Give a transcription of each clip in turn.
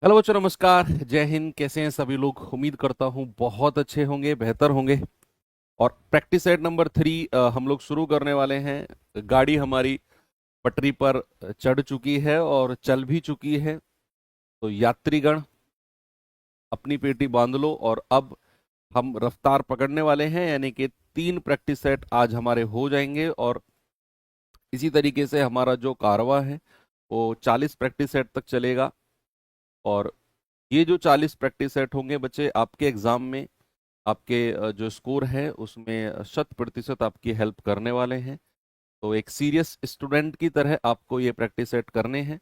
Hello बच्चों, नमस्कार, जय हिंद। कैसे हैं सभी लोग? उम्मीद करता हूँ बहुत अच्छे होंगे, बेहतर होंगे। और प्रैक्टिस सेट नंबर 3 हम लोग शुरू करने वाले हैं। गाड़ी हमारी पटरी पर चढ़ चुकी है और चल भी चुकी है। तो यात्रीगण, अपनी पेटी बांध लो और अब हम रफ्तार पकड़ने वाले हैं, यानी कि 3 प्रैक्टिस सेट आज हमारे हो जाएंगे। और इसी तरीके से हमारा जो कारवा है वो 40 प्रैक्टिस सेट तक चलेगा। और ये जो 40 प्रैक्टिस सेट होंगे बच्चे, आपके एग्जाम में आपके जो स्कोर है उसमें 100% आपकी हेल्प करने वाले हैं। तो एक सीरियस स्टूडेंट की तरह आपको ये प्रैक्टिस सेट करने हैं।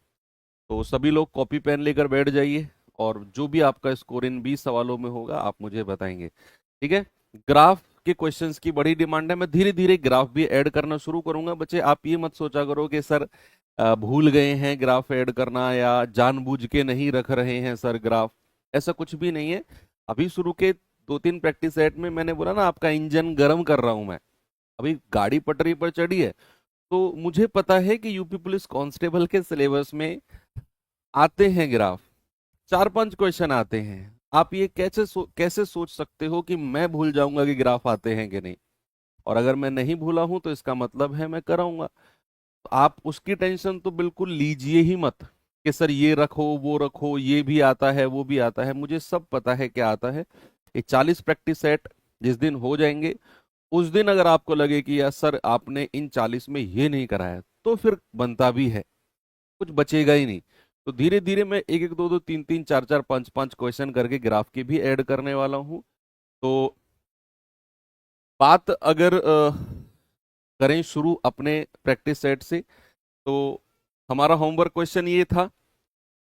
तो सभी लोग कॉपी पेन लेकर बैठ जाइए और जो भी आपका स्कोर इन 20 सवालों में होगा आप मुझे बताएंगे, ठीक है? ग्राफ के क्वेश्चंस की बड़ी डिमांड है। मैं धीरे धीरे ग्राफ भी ऐड करना शुरू करूंगा। बच्चे, आप ये मत सोचा करो कि सर भूल गए हैं ग्राफ ऐड करना या जानबूझ के नहीं रख रहे हैं सर ग्राफ। ऐसा कुछ भी नहीं है। अभी शुरू के 2-3 प्रैक्टिस सेट में मैंने बोला ना, आपका इंजन गर्म कर रहा हूं मैं। अभी गाड़ी पटरी पर चढ़ी है तो मुझे पता है कि यूपी पुलिस कांस्टेबल के सिलेबस में आते हैं ग्राफ। 4-5 क्वेश्चन आते हैं। आप ये कैसे सोच सकते हो कि मैं भूल जाऊंगा कि ग्राफ आते हैं कि नहीं? और अगर मैं नहीं भूला हूं तो इसका मतलब है मैं कराऊंगा। तो आप उसकी टेंशन तो बिल्कुल लीजिए ही मत कि सर ये रखो वो रखो, ये भी आता है वो भी आता है। मुझे सब पता है क्या आता है। ये 40 प्रैक्टिस सेट जिस दिन हो जाएंगे, उस दिन अगर आपको लगे कि यार सर आपने इन 40 में ये नहीं कराया, तो फिर बनता भी है, कुछ बचेगा ही नहीं। तो धीरे धीरे मैं एक एक दो दो तीन तीन चार चार पांच पांच क्वेश्चन करके ग्राफ की भी ऐड करने वाला हूं। तो बात अगर करें शुरू अपने प्रैक्टिस सेट से, तो हमारा होमवर्क क्वेश्चन ये था।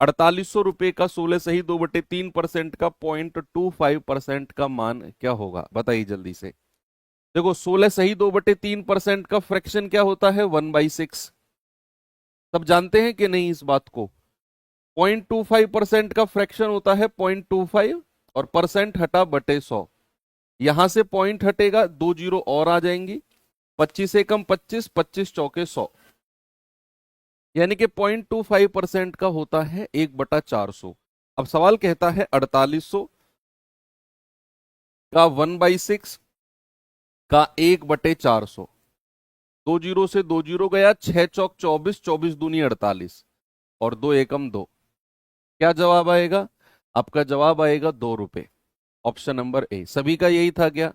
4800 रुपए का 16 सही 2/3% का 0.25% का मान क्या होगा? बताइए जल्दी से। देखो, 16 सही 2/3% का फ्रैक्शन क्या होता है? 1/6। सब जानते हैं कि नहीं इस बात को? 0.25% का फ्रैक्शन होता है 0.25, और परसेंट हटा बटे 100। यहां से पॉइंट हटेगा, 2 जीरो और आ जाएंगी। 25 से कम 25, 25 चौके 100, यानी कि 0.25% का होता है 1/400। अब सवाल कहता है 4800 का 1/6 का 1/400। 2 जीरो से 2 जीरो गया, 6 चौक 24, 24 दूनी 48, और 2 एकम 2। क्या जवाब आएगा? आपका जवाब आएगा 2 रुपए। Option number A. सभी का यही था क्या?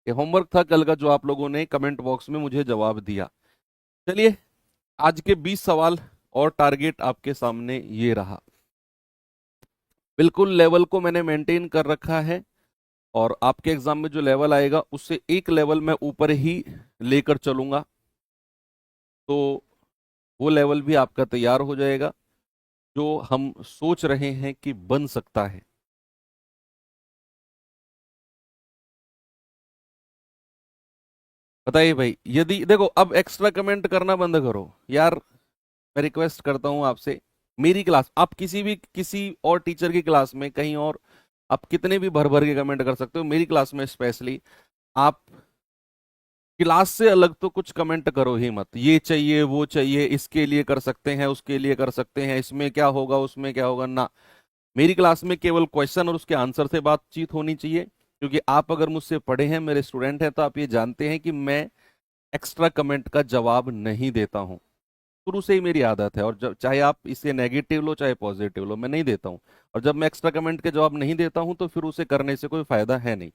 ये होमवर्क था कल का जो आप लोगों ने कमेंट बॉक्स में मुझे जवाब दिया। चलिए, आज के 20 सवाल और टारगेट आपके सामने ये रहा। बिल्कुल लेवल को मैंने मेंटेन कर रखा है, और आपके एग्जाम में जो लेवल आएगा उससे एक लेवल मैं ऊपर ही लेकर चलूंगा। तो वो लेवल भी आपका तैयार हो जाएगा जो हम सोच रहे हैं कि बन सकता है। बताइए भाई। यदि देखो, अब एक्स्ट्रा कमेंट करना बंद करो यार। मैं रिक्वेस्ट करता हूं आपसे। मेरी क्लास, आप किसी और टीचर की क्लास में कहीं और आप कितने भी भर भर के कमेंट कर सकते हो। मेरी क्लास में स्पेशली आप क्लास से अलग तो कुछ कमेंट करो ही मत। ये चाहिए वो चाहिए, इसके लिए कर सकते हैं उसके लिए कर सकते हैं, इसमें क्या होगा उसमें क्या होगा ना। मेरी क्लास में केवल क्वेश्चन और उसके आंसर से बातचीत होनी चाहिए। क्योंकि आप अगर मुझसे पढ़े हैं, मेरे स्टूडेंट हैं, तो आप ये जानते हैं कि मैं एक्स्ट्रा कमेंट का जवाब नहीं देता हूं। शुरू से ही मेरी आदत है, और जब चाहे आप इसे नेगेटिव लो चाहे पॉजिटिव लो, मैं नहीं देता हूं। और जब मैं एक्स्ट्रा कमेंट के जवाब नहीं देता हूं तो फिर उसे करने से कोई फायदा है नहीं।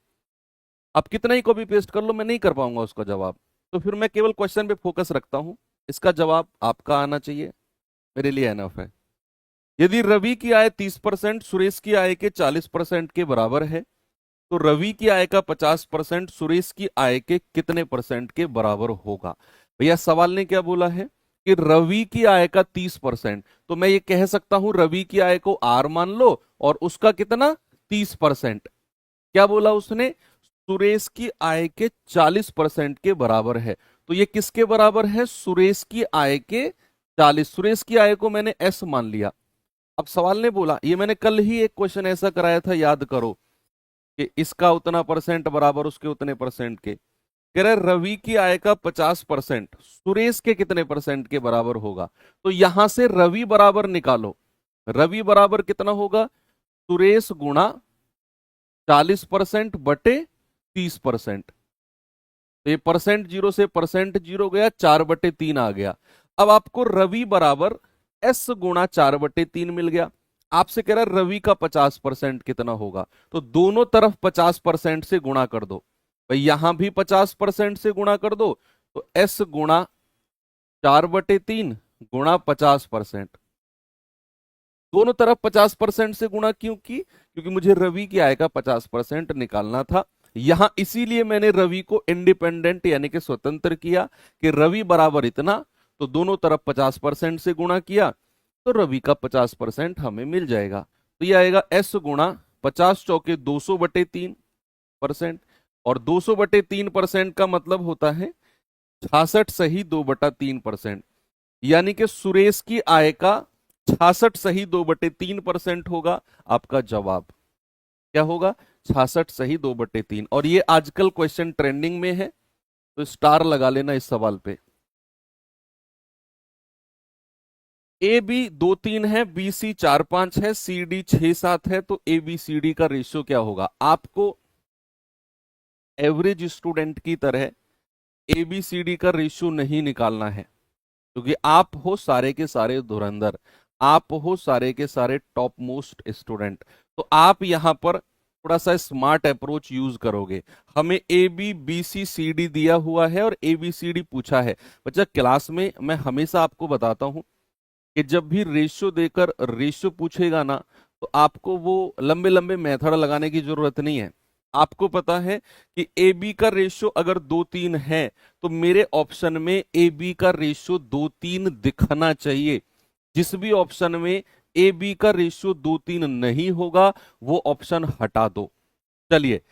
आप कितना ही कॉपी पेस्ट कर लो, मैं नहीं कर पाऊंगा उसका जवाब। तो फिर मैं केवल क्वेश्चन पे फोकस रखता हूं। इसका जवाब आपका आना चाहिए, मेरे लिए एनफ है। यदि रवि की आय 30% सुरेश की आय के 40% के बराबर है, तो रवि की आय का 50% सुरेश की आय के कितने परसेंट के बराबर होगा? भैया, सवाल ने क्या बोला है कि रवि की आय का 30%। तो मैं ये कह सकता हूं रवि की आय को आर मान लो, और उसका कितना? 30%। क्या बोला उसने? सुरेश की आय के 40% के बराबर है। तो ये किसके बराबर है? सुरेश की आय के 40। सुरेश की आय को मैंने एस मान लिया। अब सवाल ने बोला, ये मैंने कल ही एक क्वेश्चन ऐसा कराया था, याद करो, कि इसका उतना परसेंट बराबर उसके उतने परसेंट के। कह रहे रवि की आय का 50% सुरेश के कितने परसेंट के बराबर होगा? तो यहां से रवि बराबर निकालो। रवि बराबर कितना होगा? सुरेश गुणा 40% बटे 30%। तो ये परसेंट जीरो से परसेंट जीरो गया, 4/3 आ गया। अब आपको रवि बराबर एस गुणा 4/3 मिल गया। आपसे कह रहा है रवि का 50% कितना होगा, तो दोनों तरफ 50% से गुणा कर दो। भाई यहां भी 50% से गुणा कर दो, तो एस गुणा 4/3 गुणा 50%। दोनों तरफ 50% से गुणा क्यों की? क्योंकि मुझे रवि की आय का 50% निकालना था। यहां इसीलिए मैंने रवि को इंडिपेंडेंट यानी कि स्वतंत्र किया कि रवि बराबर इतना, तो दोनों तरफ 50% से गुणा किया, तो रवि का 50% हमें मिल जाएगा। तो ये आएगा एस गुणा 50 चौके 200/3%। और 200/3% का मतलब होता है 66 सही 2/3%। यानी कि सुरेश की आय का 66 सही 2/3% होगा आपका जवाब। क्या होगा? 66 सही 2/3। और ये आजकल क्वेश्चन ट्रेंडिंग में है, तो स्टार लगा लेना इस सवाल पे। ए बी 2-3 है, बी सी 4-5 है, सी डी 6-7 है, तो ए बी सी डी का रेशियो क्या होगा? आपको एवरेज स्टूडेंट की तरह ए बी सी डी का रेशियो नहीं निकालना है, क्योंकि आप हो सारे के सारे धुरंधर, आप हो सारे के सारे टॉप मोस्ट स्टूडेंट। तो आप यहां पर थोड़ा सा स्मार्ट अप्रोच यूज करोगे। हमें A B B C C D दिया हुआ है और ए बी सी डी पूछा है। बच्चा क्लास में मैं हमेशा आपको बताता हूं कि जब भी रेशियो देकर रेशियो पूछेगा ना, तो आपको वो लंबे लंबे मेथड लगाने की जरूरत नहीं है। आपको पता है कि ए बी का रेशियो अगर 2-3 है, तो मेरे ऑप्शन में ए बी का रेशियो 2-3 दिखना चाहिए। जिस भी ऑप्शन में ए बी का रेशियो 2-3 नहीं होगा, वो ऑप्शन हटा दो। चलिए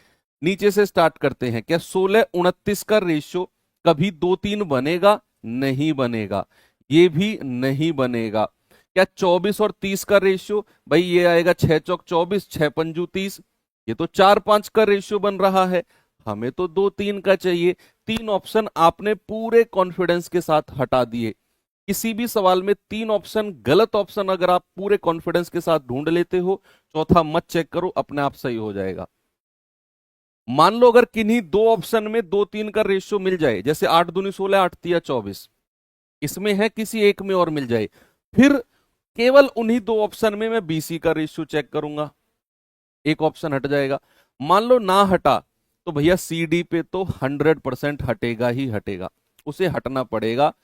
नीचे से स्टार्ट करते हैं। क्या 16-29 का रेशियो कभी 2-3 बनेगा? नहीं बनेगा, ये भी नहीं बनेगा। क्या 24 और 30 का रेशियो? भाई ये आएगा 6 चौक 24, 6 पंजू 30, ये तो 4-5 का रेशियो बन रहा है, हमें तो 2-3 का चाहिए। 3 ऑप्शन आपने पूरे कॉन्फिडेंस के साथ हटा दिए। किसी भी सवाल में 3 ऑप्शन गलत ऑप्शन अगर आप पूरे कॉन्फिडेंस के साथ ढूंढ लेते हो, चौथा मत चेक करो, अपने आप सही हो जाएगा। मान लो अगर किन्हीं 2 ऑप्शन में 2-3 का रेशियो मिल जाए, जैसे 8 दूनी 16, 8 तिया 24, इसमें है किसी एक में और मिल जाए, फिर केवल उन्हीं 2 ऑप्शन में मैं बीसी का रेशियो चेक करूंगा, एक ऑप्शन हट जाएगा। मान लो ना हटा, तो भैया सी डी पे तो 100% हटेगा ही हटेगा, उसे हटना पड़ेगा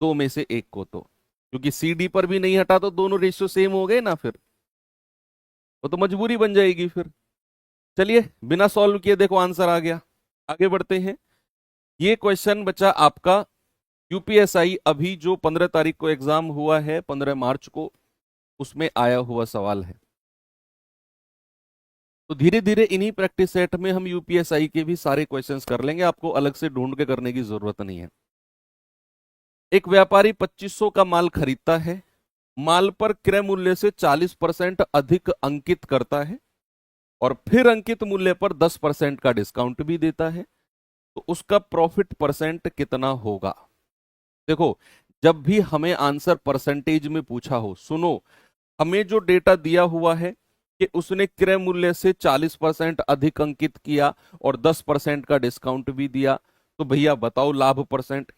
2 में से एक को। तो क्योंकि सी डी पर भी नहीं हटा तो दोनों रेशियो सेम हो गए ना, फिर वो तो मजबूरी बन जाएगी फिर। चलिए बिना सॉल्व किए देखो आंसर आ गया। आगे बढ़ते हैं। ये क्वेश्चन बचा आपका यूपीएसआई, अभी जो 15 तारीख को एग्जाम हुआ है, 15 मार्च को, उसमें आया हुआ सवाल है। तो धीरे धीरे इन्हीं प्रैक्टिस सेट में हम यूपीएसआई के भी सारे क्वेश्चंस कर लेंगे, आपको अलग से ढूंढ के करने की जरूरत नहीं है। एक व्यापारी 2500 का माल खरीदता है, माल पर क्रय मूल्य से 40% अधिक अंकित करता है और फिर अंकित मूल्य पर 10% का डिस्काउंट भी देता है, तो उसका प्रॉफिट परसेंट कितना होगा? देखो, जब भी हमें आंसर परसेंटेज में पूछा हो, सुनो, हमें जो डेटा दिया हुआ है कि उसने क्रय मूल्य से 40% अधिक अंकित किया और 10% का डिस्काउंट भी दिया, तो भैया बताओ लाभ परसेंट।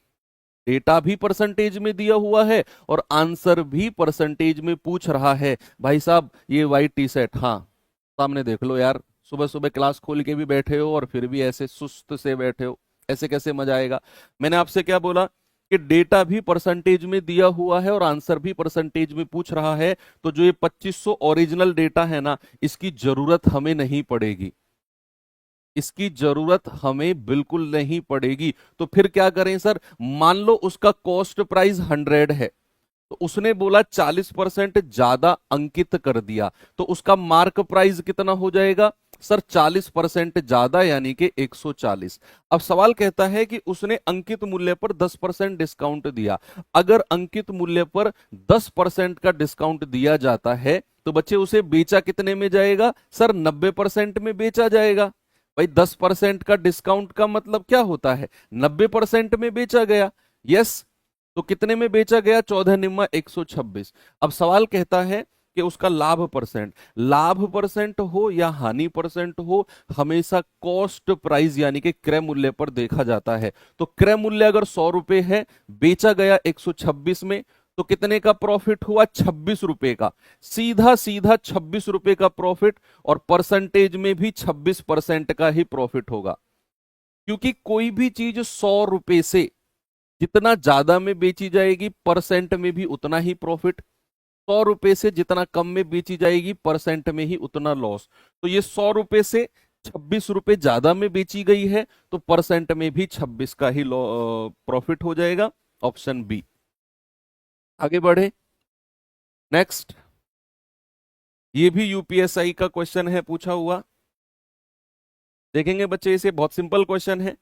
डेटा भी परसेंटेज में दिया हुआ है और आंसर भी परसेंटेज में पूछ रहा है। भाई साहब ये वाइट टी शर्ट, हाँ सामने देख लो यार, सुबह सुबह क्लास खोल के भी बैठे हो और फिर भी ऐसे सुस्त से बैठे हो, ऐसे कैसे मजा आएगा? मैंने आपसे क्या बोला कि डेटा भी परसेंटेज में दिया हुआ है और आंसर भी परसेंटेज में पूछ रहा है, तो जो ये 2500 ओरिजिनल डेटा है ना, इसकी जरूरत हमें नहीं पड़ेगी, इसकी जरूरत हमें बिल्कुल नहीं पड़ेगी। तो फिर क्या करें सर? मान लो उसका कॉस्ट प्राइस 100 है, तो उसने बोला 40% ज्यादा अंकित कर दिया, तो उसका मार्क प्राइस कितना हो जाएगा सर? 40% ज्यादा यानी कि 140। अब सवाल कहता है कि उसने अंकित मूल्य पर 10% डिस्काउंट दिया। अगर अंकित मूल्य पर 10% का डिस्काउंट दिया जाता है, तो बच्चे उसे बेचा कितने में जाएगा सर? 90% में बेचा जाएगा। भाई 10% का डिस्काउंट का मतलब क्या होता है? 90% में बेचा गया। यस, तो कितने में बेचा गया? 14 निम्मा 126। अब सवाल कहता है कि उसका लाभ परसेंट हो या हानि परसेंट हो, हमेशा कॉस्ट प्राइस यानी कि क्रय मूल्य पर देखा जाता है। तो क्रय मूल्य अगर 100 रुपए है, बेचा गया 126 में, तो कितने का प्रॉफिट हुआ? 26 रुपए का। सीधा सीधा 26 रुपए का प्रॉफिट, और परसेंटेज में भी 26% का ही प्रॉफिट होगा, क्योंकि कोई भी चीज 100 रुपए से जितना ज्यादा में बेची जाएगी परसेंट में भी उतना ही प्रॉफिट, 100 रुपए से जितना कम में बेची जाएगी परसेंट में ही उतना लॉस। तो ये 100 रुपए से 26 रुपए ज्यादा में बेची गई है, तो परसेंट में भी 26 का ही प्रॉफिट हो जाएगा। Option B. आगे बढ़े, नेक्स्ट। ये भी यूपीएसआई का क्वेश्चन है, पूछा हुआ। देखेंगे बच्चे, इसे बहुत सिंपल क्वेश्चन है।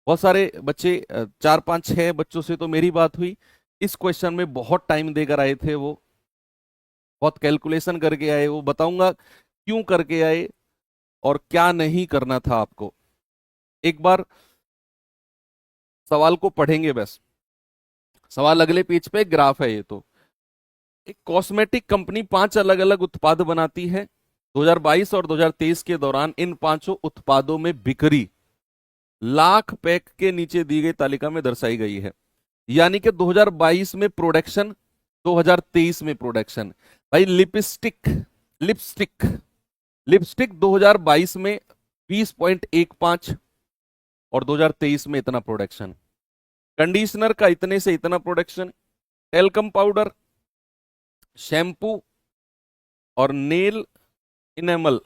बहुत सारे बच्चे 4 5 6 बच्चों से तो मेरी बात हुई, इस क्वेश्चन में बहुत टाइम देकर आए थे, वो बहुत कैलकुलेशन करके आए। वो बताऊंगा क्यों करके आए और क्या नहीं करना था आपको। एक बार सवाल को पढ़ेंगे बस। सवाल अगले पेज पे, ग्राफ है ये। तो एक कॉस्मेटिक कंपनी 5 अलग अलग उत्पाद बनाती है। 2022 और 2023 के दौरान इन 5 उत्पादों में बिक्री लाख पैक के नीचे दी गई तालिका में दर्शाई गई है। यानी कि 2022 में प्रोडक्शन, 2023 में प्रोडक्शन। भाई लिपस्टिक लिपस्टिक लिपस्टिक 2022 में 20.15 और 2023 में इतना प्रोडक्शन। कंडीशनर का इतने से इतना प्रोडक्शन। टेल्कम पाउडर, शैम्पू और नेल इनेमल,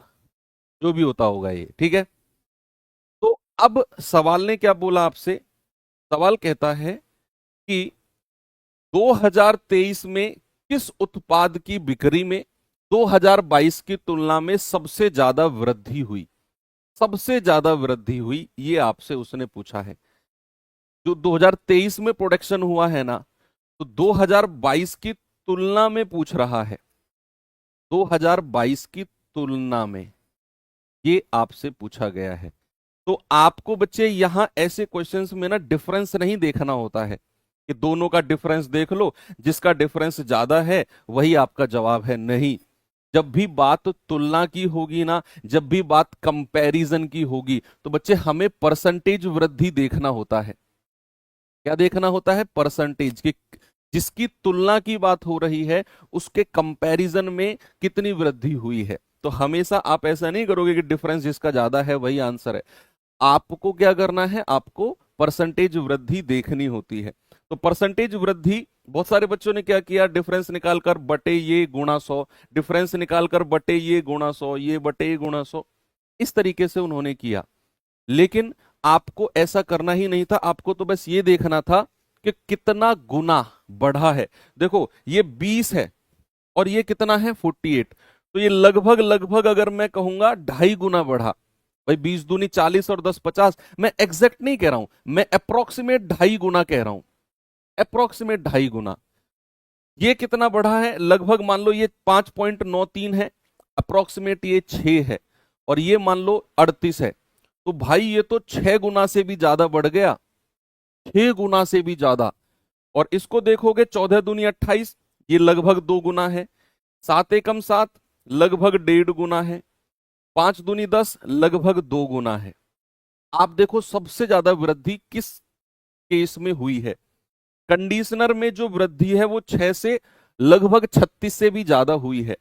जो भी होता होगा ये, ठीक है। तो अब सवाल ने क्या बोला आपसे? सवाल कहता है कि 2023 में किस उत्पाद की बिक्री में 2022 की तुलना में सबसे ज्यादा वृद्धि हुई? सबसे ज्यादा वृद्धि हुई, ये आपसे उसने पूछा है। जो 2023 में प्रोडक्शन हुआ है ना, तो 2022 की तुलना में पूछ रहा है। 2022 की तुलना में ये आपसे पूछा गया है। तो आपको बच्चे यहां ऐसे क्वेश्चंस में ना डिफरेंस नहीं देखना होता है कि दोनों का डिफरेंस देख लो, जिसका डिफरेंस ज्यादा है वही आपका जवाब है। नहीं, जब भी बात तुलना की होगी ना, जब भी बात कंपैरिजन की होगी, तो बच्चे हमें परसेंटेज वृद्धि देखना होता है। क्या देखना होता है? परसेंटेज की। जिसकी तुलना की बात हो रही है उसके कंपैरिजन में कितनी वृद्धि हुई है। तो हमेशा आप ऐसा नहीं करोगे कि डिफरेंस जिसका ज्यादा है वही आंसर है। आपको क्या करना है? आपको परसेंटेज वृद्धि देखनी होती है। तो परसेंटेज वृद्धि, बहुत सारे बच्चों ने क्या किया? डिफरेंस निकालकर बटे ये गुणा 100, डिफरेंस निकालकर बटे ये गुणा 100, ये बटे ये गुणा 100, इस तरीके से उन्होंने किया। लेकिन आपको ऐसा करना ही नहीं था। आपको तो बस ये देखना था कि कितना गुना बढ़ा है। देखो ये 20 है और ये कितना है? 48। तो ये लगभग लगभग अगर मैं कहूंगा 2.5 गुना बढ़ा। भाई 20 दूनी 40 और 10 50। मैं एग्जैक्ट नहीं कह रहा हूं, मैं अप्रोक्सीमेट 2.5 गुना कह रहा हूं। अप्रोक्सीमेट 2.5 गुना। ये कितना बढ़ा है? लगभग मान लो ये 5.93 है, अप्रोक्सीमेट ये 6 है, और ये मान लो 38 है। तो भाई ये तो 6 गुना से भी ज्यादा बढ़ गया, 6 गुना से भी ज्यादा। और इसको देखोगे 14 दूनी 28, ये लगभग 2 गुना है। 7 एकम 7, लगभग 1.5 गुना है। 5 दूनी 10, लगभग 2 गुना है। आप देखो सबसे ज्यादा वृद्धि किस केस में हुई है? कंडीशनर में जो वृद्धि है वो 6 से लगभग 36 से भी ज्यादा हुई है।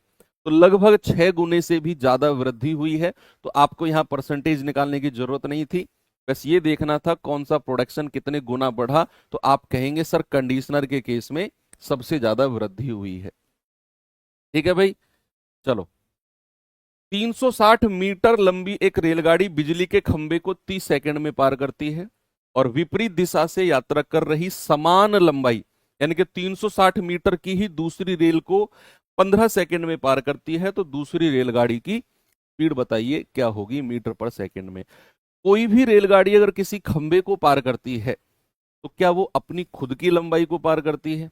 तो लगभग 6 गुने से भी ज्यादा वृद्धि हुई है। तो आपको यहां परसेंटेज निकालने की जरूरत नहीं थी, बस ये देखना था कौन सा प्रोडक्शन कितने गुना बढ़ा। तो आप कहेंगे सर कंडीशनर के केस में सबसे ज्यादा वृद्धि हुई है। ठीक है भाई, चलो। 360 मीटर लंबी एक रेलगाड़ी बिजली के खंभे को 30 सेकंड में पार करती है, और विपरीत दिशा से यात्रा कर रही समान लंबाई यानी कि 360 मीटर की ही दूसरी रेल को 15 सेकंड में पार करती है। तो दूसरी रेलगाड़ी की स्पीड बताइए क्या होगी मीटर पर सेकंड में। कोई भी रेलगाड़ी अगर किसी खंभे को पार करती है तो क्या वो अपनी खुद की लंबाई को पार करती है?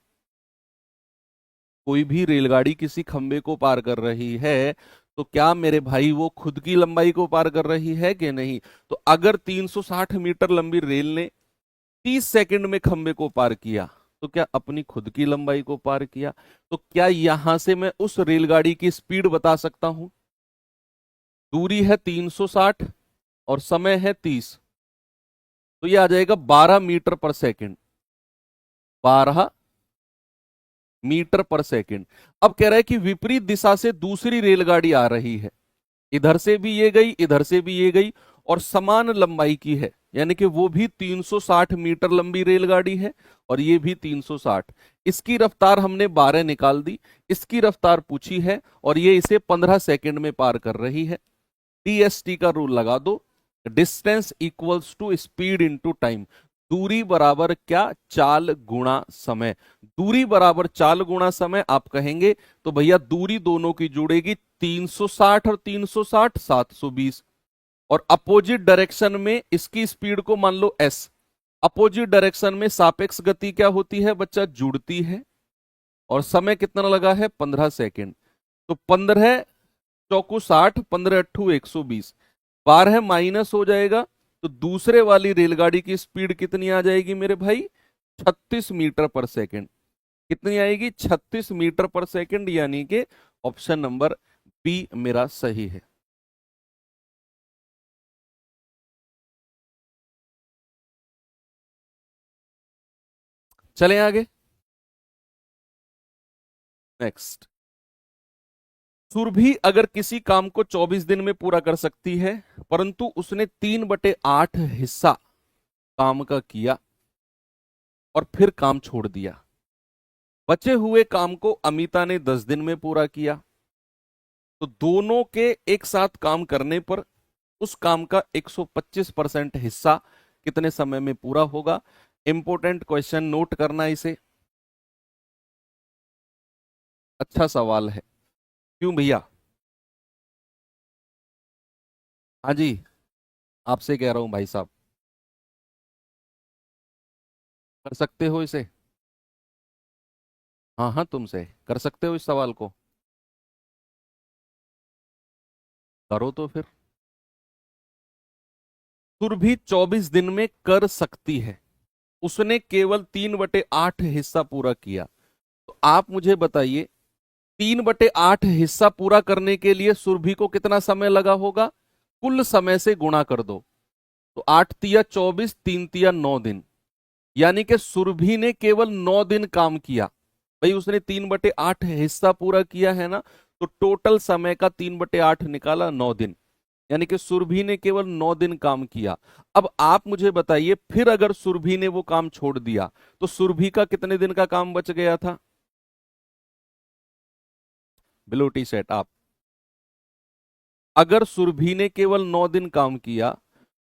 कोई भी रेलगाड़ी किसी खंभे को पार कर रही है तो क्या मेरे भाई वो खुद की लंबाई को पार कर रही है कि नहीं? तो अगर 360 मीटर लंबी रेल ने 30 सेकंड में खंभे को पार किया तो क्या अपनी खुद की लंबाई को पार किया। तो क्या यहां से मैं उस रेलगाड़ी की स्पीड बता सकता हूं। दूरी है 360 और समय है 30, तो ये आ जाएगा 12 मीटर पर सेकंड। 12 मीटर पर सेकंड। अब कह रहा है कि विपरीत दिशा से दूसरी रेलगाड़ी आ रही है, इधर से भी ये गई, इधर से भी ये गई, और समान लंबाई की है, यानी कि वो भी 360 मीटर लंबी रेलगाड़ी है और ये भी 360। इसकी रफ्तार हमने 12 निकाल दी, इसकी रफ्तार पूछी है और ये इसे 15 सेकंड में पार कर रही है। DST का रूल लगा दो, distance equals to speed into time. दूरी बराबर क्या, चाल गुणा समय। दूरी बराबर चाल गुणा समय आप कहेंगे तो भैया दूरी दोनों की जुड़ेगी, 360 और 360 720। और अपोजिट डायरेक्शन में इसकी स्पीड को मान लो s। अपोजिट डायरेक्शन में सापेक्ष गति क्या होती है बच्चा, जुड़ती है। और समय कितना लगा है, 15 सेकेंड। तो 15 चौकू 60, 15 अट्ठू 120, 12 माइनस हो जाएगा, तो दूसरे वाली रेलगाड़ी की स्पीड कितनी आ जाएगी मेरे भाई, 36 मीटर पर सेकेंड। कितनी आएगी, 36 मीटर पर सेकेंड, यानी कि ऑप्शन नंबर बी मेरा सही है। चलें आगे, नेक्स्ट। सुरभि अगर किसी काम को 24 दिन में पूरा कर सकती है, परंतु उसने 3/8 हिस्सा काम का किया और फिर काम छोड़ दिया। बचे हुए काम को अमिता ने 10 दिन में पूरा किया, तो दोनों के एक साथ काम करने पर उस काम का 125% हिस्सा कितने समय में पूरा होगा। इंपॉर्टेंट क्वेश्चन, नोट करना इसे, अच्छा सवाल है। क्यों भैया, हाँ जी, आपसे कह रहा हूं भाई साहब, कर सकते हो इसे। हाँ हाँ, तुमसे कर सकते हो इस सवाल को, करो तो फिर। सुरभि 24 दिन में कर सकती है, उसने केवल 3/8 हिस्सा पूरा किया। तो आप मुझे बताइए, 3/8 हिस्सा पूरा करने के लिए सुरभि को कितना समय लगा होगा, कुल समय से गुणा कर दो। तो 8 तिया 24, 3 तिया 9 दिन, यानी कि सुरभि ने केवल 9 दिन काम किया। भाई उसने 3/8 हिस्सा पूरा किया है ना, तो टोटल समय का 3/8 निकाला, 9 दिन, यानी कि सुरभि ने केवल 9 दिन काम किया। अब आप मुझे बताइए, फिर अगर सुरभि ने वो काम छोड़ दिया तो सुरभि का कितने दिन का काम बच गया था। बिलोटी सेट आप, अगर सुरभि ने केवल 9 दिन काम किया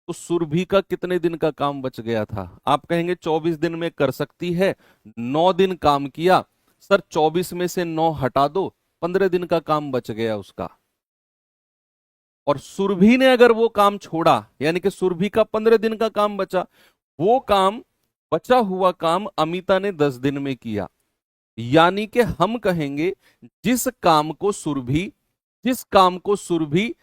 तो सुरभि का कितने दिन का काम बच गया था। आप कहेंगे 24 दिन में कर सकती है, 9 दिन काम किया, सर 24 में से 9 हटा दो, 15 दिन का काम बच गया उसका। और सुरभि ने अगर वो काम छोड़ा, यानी कि सुरभि का 15 दिन का काम बचा, वो काम, बचा हुआ काम अमिता ने 10 दिन में किया। यानी कि हम कहेंगे जिस काम को सुरभि, जिस काम को सुरभि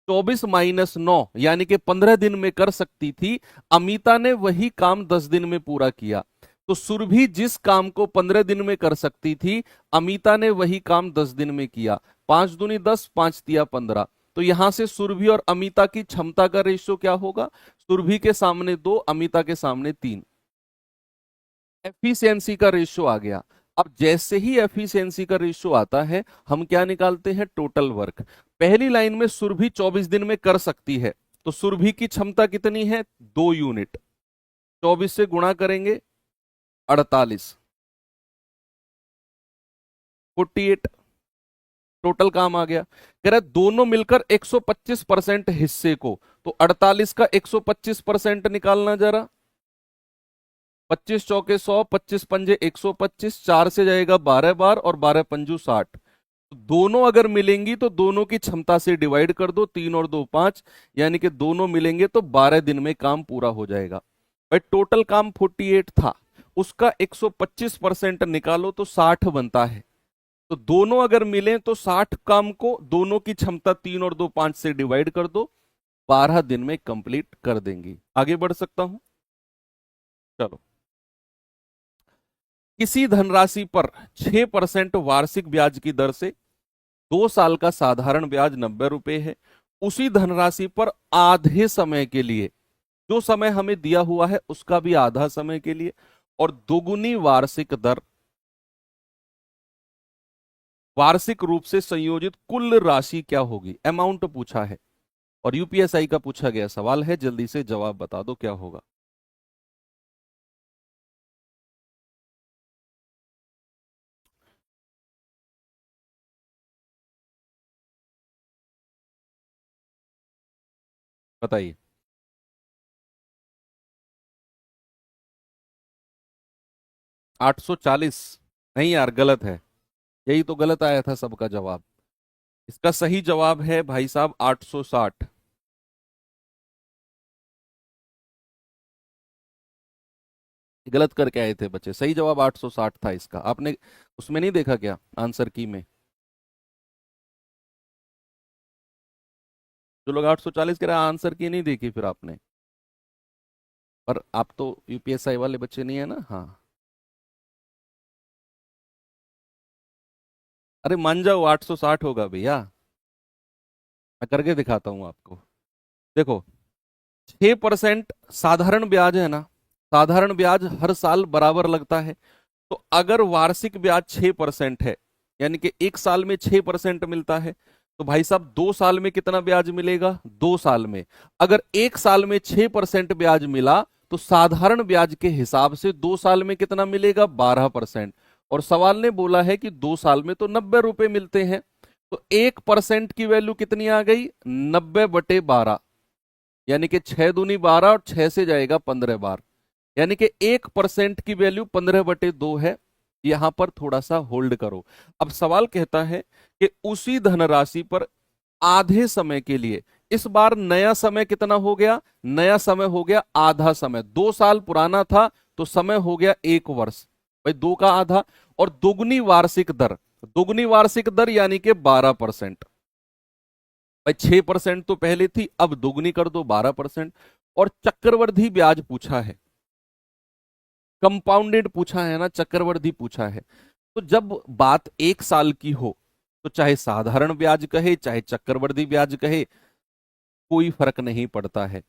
24 - 9 यानी कि 15 दिन में कर सकती थी, अमिता ने वही काम 10 दिन में पूरा किया। तो सुरभि जिस काम को 15 दिन में कर सकती थी, अमिता ने वही काम 10 दिन में किया। 5 दूनी 10, 5 तिया 15। तो यहां से सुरभि और अमिता की क्षमता का रेशियो क्या होगा, सुरभि के सामने 2, अमिता के सामने 3। एफिशिएंसी का रेशियो आ गया। अब जैसे ही एफिशिएंसी का रेशियो आता है, हम क्या निकालते हैं, टोटल वर्क। पहली लाइन में सुरभि 24 दिन में कर सकती है, तो सुरभि की क्षमता कितनी है, 2 यूनिट। 24 से गुणा करेंगे, 48, 48 टोटल काम आ गया। कह रहा है दोनों मिलकर 125% हिस्से को, तो 48 का 125% निकालना जरा। 25 चौके 100, 25 पंजे 125, 4 से जाएगा 12 बार और 12 पंजू 60। दोनों अगर मिलेंगी तो दोनों की क्षमता से डिवाइड कर दो, 3 और 2 5, यानी कि दोनों मिलेंगे तो 12 दिन में काम पूरा हो जाएगा। भाई टोटल काम 48 था, उसका 125% निकालो तो 60 बनता है। तो दोनों अगर मिले तो 60 काम को दोनों की क्षमता 3 और 2 5 से डिवाइड कर दो, 12 दिन में कंप्लीट कर देंगी। आगे बढ़ सकता हूं, चलो। किसी धनराशि पर 6% वार्षिक ब्याज की दर से 2 साल का साधारण ब्याज 90 रुपए है। उसी धनराशि पर आधे समय के लिए, जो समय हमें दिया हुआ है उसका भी आधा समय के लिए, और दोगुनी वार्षिक दर, वार्षिक रूप से संयोजित कुल राशि क्या होगी, अमाउंट पूछा है। और यूपीएसआई का पूछा गया सवाल है, जल्दी से जवाब बता दो क्या होगा। बताइए। 840? नहीं यार, गलत है। यही तो गलत आया था सबका जवाब। इसका सही जवाब है भाई साहब 860। गलत करके आए थे बच्चे, सही जवाब 860 था इसका। आपने उसमें नहीं देखा क्या, आंसर की में? जो लोग 840 कह रहे हैं, आंसर की नहीं देखी फिर आपने। पर आप तो यूपीएसआई वाले बच्चे नहीं है ना। हाँ, अरे मान जाओ 860 होगा भैया। मैं करके दिखाता हूं आपको। देखो, 6% साधारण ब्याज है ना, साधारण ब्याज हर साल बराबर लगता है। तो अगर वार्षिक ब्याज 6% है, यानी कि एक साल में 6% मिलता है, तो भाई साहब 2 साल में कितना ब्याज मिलेगा? 2 साल में अगर एक साल में 6% ब्याज मिला, तो साधारण ब्याज के हिसाब से 2 साल में कितना मिलेगा? 12%। और सवाल ने बोला है कि 2 साल में तो 90 रुपए मिलते हैं, तो 1% की वैल्यू कितनी आ गई? 90/12, यानी कि 6 दूनी 12, और 6 से जाएगा 15 बार, यानी कि 1% की वैल्यू 15/2 है। यहां पर थोड़ा सा होल्ड करो। अब सवाल कहता है कि उसी धनराशि पर आधे समय के लिए, इस बार नया समय कितना हो गया? नया समय हो गया आधा समय। 2 साल पुराना था तो समय हो गया 1 वर्ष, भाई 2 का आधा। और दोगुनी वार्षिक दर, दोगुनी वार्षिक दर यानी कि 12%। भाई 6% तो पहले थी, अब दोगुनी कर दो 12%। और चक्रवृद्धि ब्याज पूछा है, कंपाउंडेड पूछा है ना, चक्रवृद्धि पूछा है। तो जब बात एक साल की हो, तो चाहे साधारण ब्याज कहे चाहे चक्रवृद्धि ब्याज कहे, कोई फर्क नहीं पड़ता है।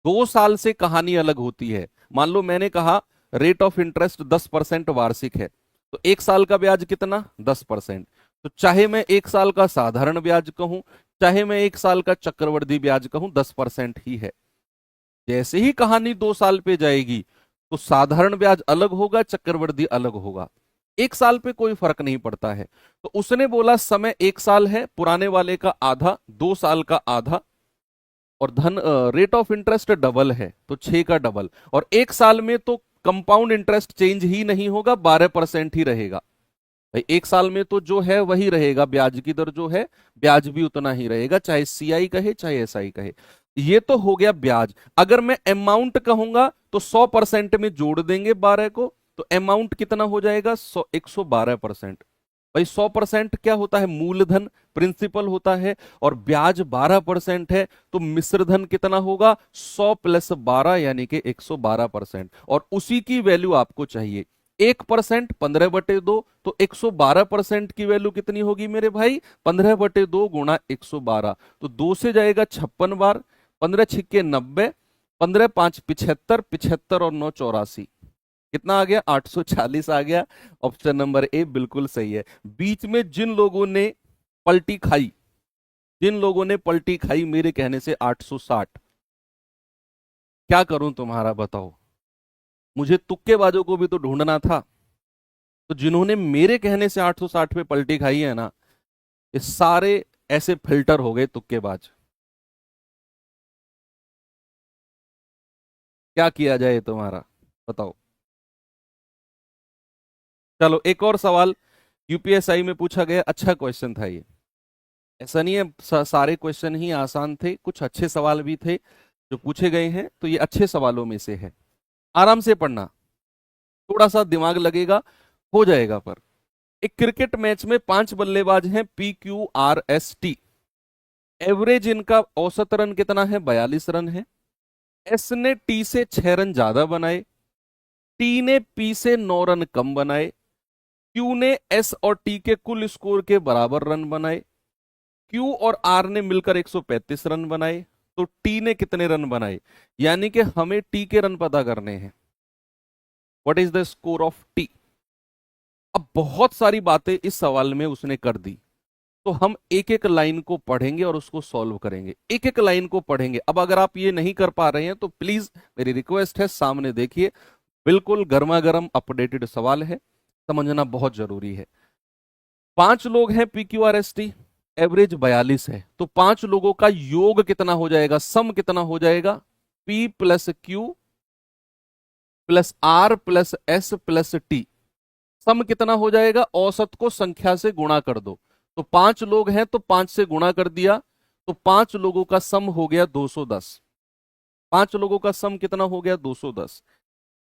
2 साल से कहानी अलग होती है। मान लो मैंने कहा रेट ऑफ इंटरेस्ट 10% वार्षिक है, तो एक साल का ब्याज कितना? 10%। तो चाहे मैं एक साल का साधारण ब्याज कहूं, चाहे मैं एक साल का चक्रवृद्धि ब्याज कहूं, 10% ही है। जैसे ही कहानी 2 साल पे जाएगी, तो साधारण ब्याज अलग होगा, चक्रवृद्धि अलग होगा। एक साल पे कोई फर्क नहीं पड़ता है। तो उसने बोला समय एक साल है, पुराने वाले का आधा, 2 साल का आधा, और धन रेट ऑफ इंटरेस्ट डबल है तो 6 का डबल। और एक साल में तो कंपाउंड इंटरेस्ट चेंज ही नहीं होगा, 12% ही रहेगा। भाई एक साल में तो जो है वही रहेगा, ब्याज की दर जो है, ब्याज भी उतना ही रहेगा, चाहे सीआई कहे चाहे एसआई कहे। ये तो हो गया ब्याज। अगर मैं अमाउंट कहूंगा तो 100% में जोड़ देंगे 12 को, तो अमाउंट कितना हो जाएगा? 112%। भाई 100% क्या होता है? मूलधन, प्रिंसिपल होता है। और ब्याज 12% है, तो मिश्रधन कितना होगा? 100 + 12 यानी कि 112%। और उसी की वैल्यू आपको चाहिए। 1% 15/2, तो 112% की वैल्यू कितनी होगी मेरे भाई? 15/2 गुणा 112, तो 2 से जाएगा 56 बार, 15 × 6 = 90, 15 × 5 = 75, 75 और 9 = 84। कितना आ गया? 840 आ गया। ऑप्शन नंबर ए बिल्कुल सही है। बीच में जिन लोगों ने पलटी खाई, जिन लोगों ने पलटी खाई मेरे कहने से 860, क्या करूं तुम्हारा बताओ? मुझे तुक्केबाजों को भी तो ढूंढना था। तो जिन्होंने मेरे कहने से 860 पे पलटी खाई है ना, ये सारे ऐसे फिल्टर हो गए तुक्केबाज। क्या किया जाए तुम्हारा, बताओ। चलो एक और सवाल यूपीएसआई में पूछा गया, अच्छा क्वेश्चन था ये। ऐसा नहीं है सारे क्वेश्चन ही आसान थे, कुछ अच्छे सवाल भी थे जो पूछे गए हैं, तो ये अच्छे सवालों में से है। आराम से पढ़ना, थोड़ा सा दिमाग लगेगा, हो जाएगा। पर एक क्रिकेट मैच में 5 बल्लेबाज हैं, PQRST। एवरेज इनका औसत रन कितना है? 42 रन है। एस ने टी से 6 रन ज्यादा बनाए। टी ने पी से 9 रन कम बनाए, क्यू ने एस और टी के कुल स्कोर के बराबर रन बनाए, क्यू और आर ने मिलकर 135 रन बनाए, तो टी ने कितने रन बनाए? यानी कि हमें टी के रन पता करने हैं। What is the score of T? अब बहुत सारी बातें इस सवाल में उसने कर दी, तो हम एक एक लाइन को पढ़ेंगे और उसको सॉल्व करेंगे, एक एक लाइन को पढ़ेंगे। अब अगर आप ये नहीं कर पा रहे हैं तो प्लीज मेरी रिक्वेस्ट है, सामने देखिए, बिल्कुल गर्मा गर्म अपडेटेड सवाल है, समझना बहुत जरूरी है। 5 लोग हैं P Q R S T, average 42 है, तो 5 लोगों का योग कितना हो जाएगा, सम कितना हो जाएगा? P plus Q plus R plus S plus T, sum कितना हो जाएगा? औसत को संख्या से गुणा कर दो। तो 5 लोग हैं तो 5 से गुणा कर दिया, तो 5 लोगों का सम हो गया 210। 5 लोगों का सम कितना हो गया? 210।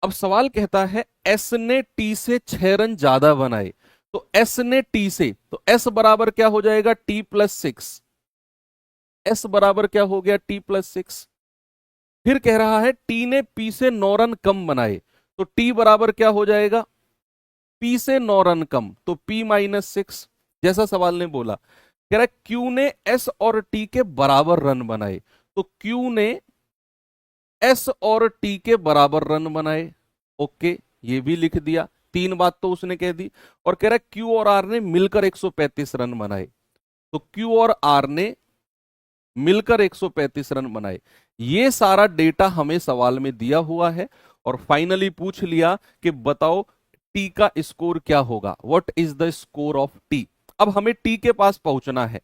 अब सवाल कहता है एस ने टी से 6 रन ज्यादा बनाए, तो एस ने टी से, तो एस बराबर क्या हो जाएगा? T plus 6। एस बराबर क्या हो गया? T plus 6। फिर कह रहा है टी ने पी से 9 रन कम बनाए, तो टी बराबर क्या हो जाएगा? पी से 9 रन कम, तो पी माइनस 6, जैसा सवाल ने बोला। कह रहा है क्यू ने एस और टी के बराबर रन बनाए, तो क्यू ने एस और टी के बराबर रन बनाए। ओके, ये भी लिख दिया, 3 बात तो उसने कह दी। और कह रहा है क्यू और आर ने मिलकर 135 रन बनाए, तो क्यू और आर ने मिलकर 135 रन बनाए। ये सारा डेटा हमें सवाल में दिया हुआ है, और फाइनली पूछ लिया कि बताओ टी का स्कोर क्या होगा, what is the score of T. अब हमें टी के पास पहुंचना है,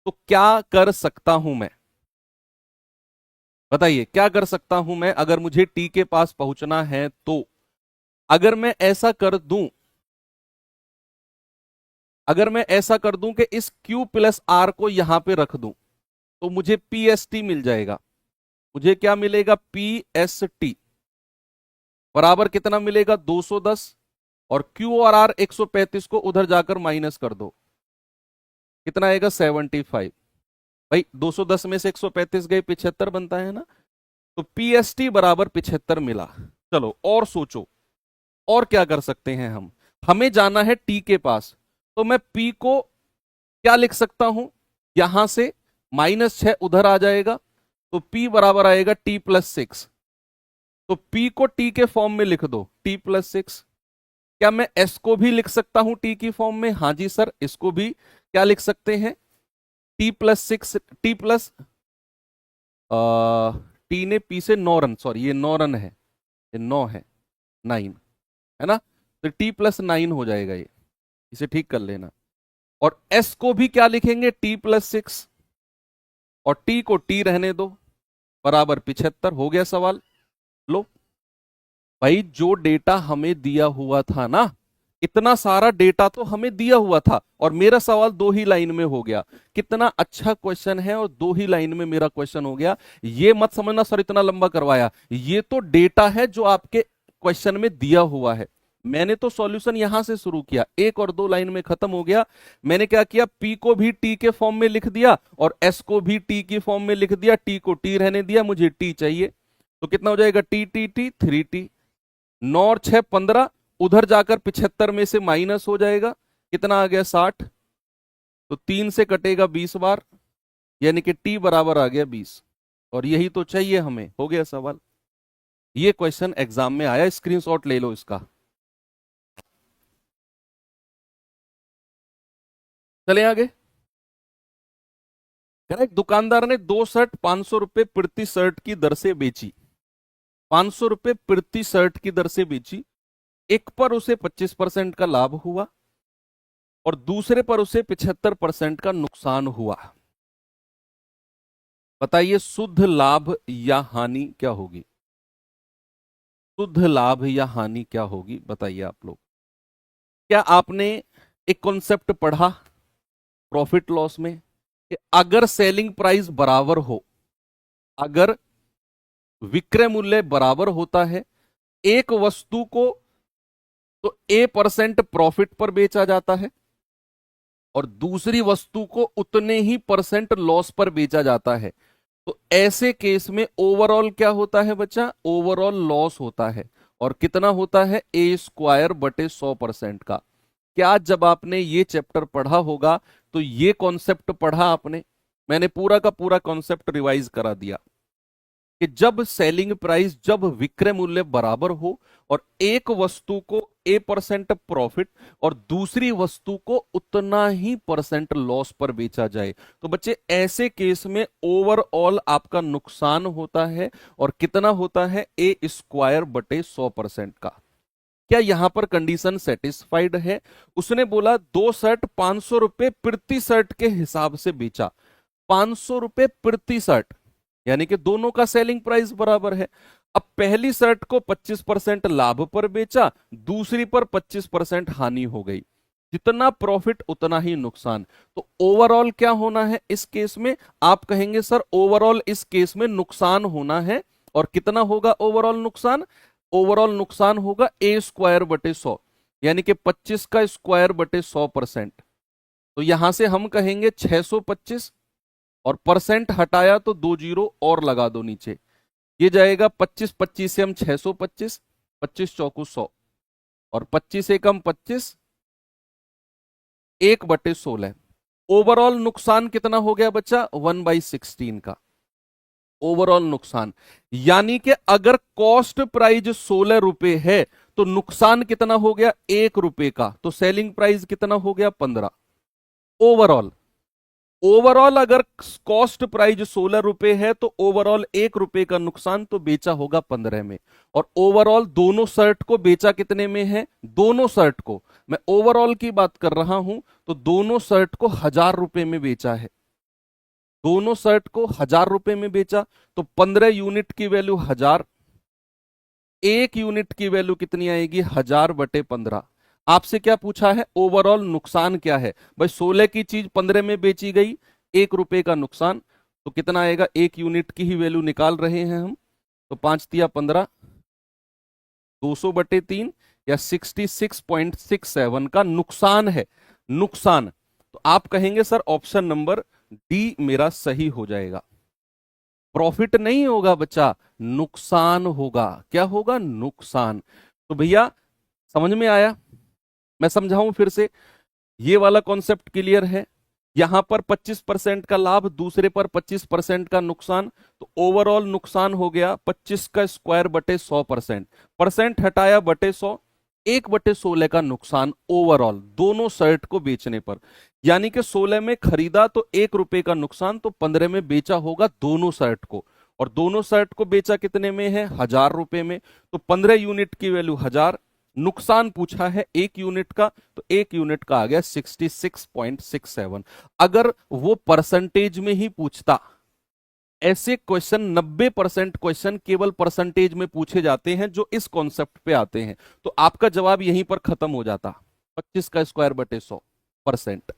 तो क्या कर सकता हूं मैं? बताइए क्या कर सकता हूं मैं अगर मुझे टी के पास पहुंचना है तो? अगर मैं ऐसा कर दूं, अगर मैं ऐसा कर दूं कि इस Q प्लस आर को यहां पे रख दूं, तो मुझे पी एस टी मिल जाएगा। मुझे क्या मिलेगा? पी एस टी बराबर कितना मिलेगा? 210। और Q और R 135 को उधर जाकर माइनस कर दो, कितना आएगा? 75। भाई 210 में से 135 गए, 75 बनता है ना, तो पीएसटी बराबर 75 मिला। चलो और सोचो, और क्या कर सकते हैं हम? हमें जाना है टी के पास, तो मैं पी को क्या लिख सकता हूं? यहां से -6 उधर आ जाएगा, तो पी बराबर आएगा टी प्लस 6। तो पी को टी के फॉर्म में लिख दो, टी प्लस 6। क्या मैं एस को भी लिख सकता हूं टी की फॉर्म में? हाँ जी सर, इसको भी क्या लिख सकते हैं? T plus 6, T plus T ने पी से 9 रन, सॉरी ये 9 रन है, ये 9 है, 9 है ना, तो टी प्लस 9 हो जाएगा ये, इसे ठीक कर लेना। और एस को भी क्या लिखेंगे? टी प्लस 6, और टी को टी रहने दो, बराबर 75। हो गया सवाल। लो भाई, जो डेटा हमें दिया हुआ था ना, इतना सारा डेटा तो हमें दिया हुआ था, और मेरा सवाल 2 ही लाइन में हो गया। कितना अच्छा क्वेश्चन है, और 2 ही लाइन में मेरा क्वेश्चन हो गया। ये मत समझना सर इतना लंबा करवाया, ये तो डेटा है जो आपके क्वेश्चन में दिया हुआ है। मैंने तो सॉल्यूशन यहां से शुरू किया, 1 और 2 लाइन में खत्म हो गया। मैंने क्या किया? पी को भी टी के फॉर्म में लिख दिया, और एस को भी टी की फॉर्म में लिख दिया, टी को टी रहने दिया, मुझे टी चाहिए। तो कितना हो जाएगा? T T T 3T। 9 और 6 15, उधर जाकर 75 में से माइनस हो जाएगा, कितना आ गया? 60। तो 3 से कटेगा 20 बार, यानी कि टी बराबर आ गया 20, और यही तो चाहिए हमें। हो गया सवाल। ये क्वेश्चन एग्जाम में आया, स्क्रीनशॉट ले लो इसका। चले आगे। एक दुकानदार ने 2 शर्ट 500 रुपए प्रति शर्ट की दर से बेची, 500 रुपए प्रति शर्ट की दर से बेची। एक पर उसे 25% का लाभ हुआ, और दूसरे पर उसे 75% का नुकसान हुआ। बताइए शुद्ध लाभ या हानि क्या होगी? शुद्ध लाभ या हानि क्या होगी, बताइए आप लोग। क्या आपने एक कॉन्सेप्ट पढ़ा प्रॉफिट लॉस में, कि अगर सेलिंग प्राइस बराबर हो, अगर विक्रय मूल्य बराबर होता है, एक वस्तु को तो A% प्रॉफिट पर बेचा जाता है, और दूसरी वस्तु को उतने ही % लॉस पर बेचा जाता है। तो ऐसे केस में ओवरऑल क्या होता है बच्चा? ओवरऑल लॉस होता है। और कितना होता है ए स्क्वायर बटे 100% का। क्या जब आपने ये चैप्टर पढ़ा होगा तो ये कॉन्सेप्ट पढ़ा आपने? मैंने पूरा का पूरा कॉन्सेप्ट रिवाइज करा दिया कि जब सेलिंग प्राइस, जब विक्रय मूल्य बराबर हो और एक वस्तु को A% प्रॉफिट और दूसरी वस्तु को उतना ही परसेंट लॉस पर बेचा जाए, तो बच्चे ऐसे केस में ओवरऑल आपका नुकसान होता है। और कितना होता है? ए स्क्वायर बटे 100% का। क्या यहां पर कंडीशन सेटिस्फाइड है? उसने बोला 2 शर्ट 500 रुपए प्रति शर्ट के हिसाब से बेचा। 500 रुपए प्रति शर्ट, यानी कि दोनों का सेलिंग प्राइस बराबर है। अब पहली शर्ट को 25% लाभ पर बेचा, दूसरी पर 25% हानि हो गई। जितना प्रॉफिट उतना ही नुकसान। तो ओवरऑल क्या होना है इस केस में? आप कहेंगे सर ओवरऑल इस केस में नुकसान होना है। और कितना होगा ओवरऑल नुकसान? ओवरऑल नुकसान होगा ए स्क्वायर बटे 100, यानी कि 25 का स्क्वायर बटे 100%। तो यहां से हम कहेंगे 625 और परसेंट हटाया तो 2 जीरो और लगा दो नीचे। ये जाएगा 25 25 से हम 625, 25 चौकू 100 और 25 एकम 25, 1/16। ओवरऑल नुकसान कितना हो गया बच्चा? 1/16 का ओवरऑल नुकसान। यानी कि अगर कॉस्ट प्राइस 16 रुपए है तो नुकसान कितना हो गया? 1 रुपए का। तो सेलिंग प्राइस कितना हो गया? 15। ओवरऑल ओवरऑल अगर कॉस्ट प्राइस 16 रुपए है तो ओवरऑल 1 रुपए का नुकसान, तो बेचा होगा 15 में। और ओवरऑल दोनों शर्ट को बेचा कितने में है? दोनों शर्ट को, मैं ओवरऑल की बात कर रहा हूं, तो दोनों शर्ट को 1000 रुपए में बेचा है। दोनों शर्ट को 1000 रुपए में बेचा, तो 15 यूनिट की वैल्यू 1000, एक यूनिट की वैल्यू कितनी आएगी? 1000/15। आपसे क्या पूछा है? ओवरऑल नुकसान क्या है? भाई 16 की चीज 15 में बेची गई, 1 रुपए का नुकसान, तो कितना आएगा? एक यूनिट की ही वैल्यू निकाल रहे हैं हम। तो 5 तिया 15, 200/3 या 66.67 का नुकसान है। नुकसान, तो आप कहेंगे सर ऑप्शन नंबर डी मेरा सही हो जाएगा। प्रॉफिट नहीं होगा बच्चा, नुकसान होगा। क्या होगा? नुकसान। तो भैया समझ में आया? मैं समझाऊं फिर से। ये वाला कॉन्सेप्ट क्लियर है? यहां पर 25% का लाभ, दूसरे पर 25% का नुकसान, तो ओवरऑल नुकसान हो गया 25 का स्क्वायर बटे 100%। परसेंट हटाया बटे 100, 1/16 का नुकसान ओवरऑल दोनों शर्ट को बेचने पर। यानी कि 16 में खरीदा तो 1 रुपए का नुकसान, तो 15 में बेचा होगा दोनों शर्ट को। और दोनों शर्ट को बेचा कितने में है? 1000 रुपए में। तो 15 यूनिट की वैल्यू 1000, नुकसान पूछा है 1 यूनिट का, तो 1 यूनिट का आ गया 66.67। अगर वो परसेंटेज में ही पूछता, ऐसे क्वेश्चन 90% क्वेश्चन केवल परसेंटेज में पूछे जाते हैं जो इस कॉन्सेप्ट पे आते हैं, तो आपका जवाब यहीं पर खत्म हो जाता, 25 का स्क्वायर बटे 100%।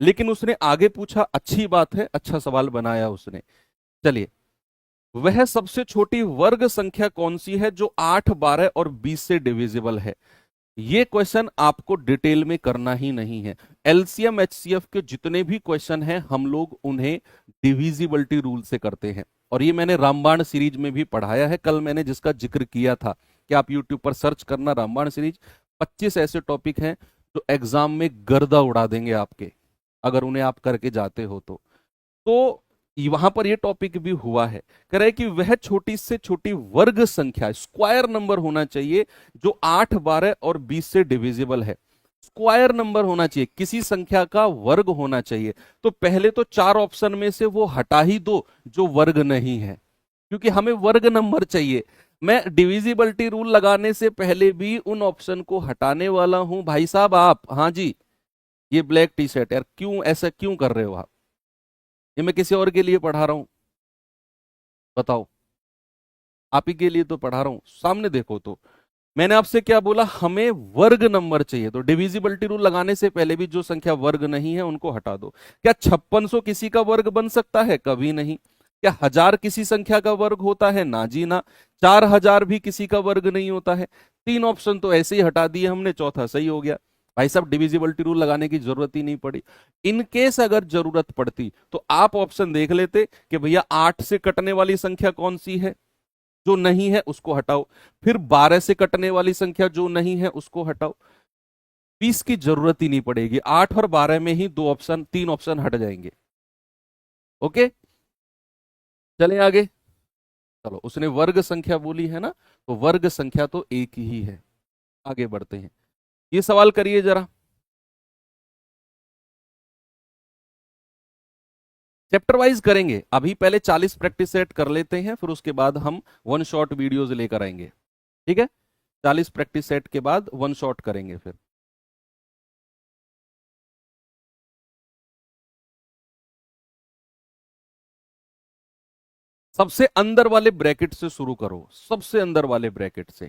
लेकिन उसने आगे पूछा, अच्छी बात है, अच्छा सवाल बनाया उसने। चलिए, वह सबसे छोटी वर्ग संख्या कौन सी है जो 8, 12 और 20 से डिविजिबल है? ये क्वेश्चन आपको डिटेल में करना ही नहीं है। एलसीएम एचसीएफ के जितने भी क्वेश्चन हैं हम लोग उन्हें डिविजिबिलिटी रूल से करते हैं। और ये मैंने रामबाण सीरीज में भी पढ़ाया है। कल मैंने जिसका जिक्र किया था कि आप यूट्यूब पर सर्च करना रामबाण सीरीज, 25 ऐसे टॉपिक हैं जो एग्जाम में गर्दा उड़ा देंगे आपके, अगर उन्हें आप करके जाते हो तो वहां पर ये टॉपिक भी हुआ है। कह रहे कि वह छोटी से छोटी वर्ग संख्या, स्क्वायर नंबर होना चाहिए जो 8, 12 और 20 से डिविजिबल है। स्क्वायर नंबर होना चाहिए, किसी संख्या का वर्ग होना चाहिए। तो पहले तो 4 ऑप्शन में से वो हटा ही दो जो वर्ग नहीं है, क्योंकि हमें वर्ग नंबर चाहिए। मैं डिविजिबिलिटी रूल लगाने से पहले भी उन ऑप्शन को हटाने वाला हूं। भाई साहब आप, हाँ जी, ये ब्लैक टी शर्ट यार, क्यों ऐसा क्यों कर रहे हो आप? ये मैं किसी और के लिए पढ़ा रहा हूं? बताओ, आप ही के लिए तो पढ़ा रहा हूं, सामने देखो। तो मैंने आपसे क्या बोला? हमें वर्ग नंबर चाहिए। तो डिविजिबिलिटी रूल लगाने से पहले भी जो संख्या वर्ग नहीं है उनको हटा दो। क्या 5600 किसी का वर्ग बन सकता है? कभी नहीं। क्या 1000 किसी संख्या का वर्ग होता है? ना जी ना। 4000 भी किसी का वर्ग नहीं होता है। 3 ऑप्शन तो ऐसे ही हटा दिए हमने, चौथा सही हो गया। भाई साहब डिविजिबिलिटी रूल लगाने की जरूरत ही नहीं पड़ी। इनकेस अगर जरूरत पड़ती तो आप ऑप्शन देख लेते कि भैया 8 से कटने वाली संख्या कौन सी है, जो नहीं है उसको हटाओ, फिर 12 से कटने वाली संख्या जो नहीं है उसको हटाओ। 20 की जरूरत ही नहीं पड़ेगी, 8 और 12 में ही दो ऑप्शन, तीन ऑप्शन हट जाएंगे। ओके, चले आगे। चलो, उसने वर्ग संख्या बोली है ना, तो वर्ग संख्या तो एक ही है। आगे बढ़ते हैं, ये सवाल करिए जरा। चैप्टर वाइज करेंगे अभी, पहले 40 प्रैक्टिस सेट कर लेते हैं, फिर उसके बाद हम वन शॉट वीडियोज लेकर आएंगे। ठीक है, 40 प्रैक्टिस सेट के बाद वन शॉट करेंगे फिर। सबसे अंदर वाले ब्रैकेट से शुरू करो, सबसे अंदर वाले ब्रैकेट से।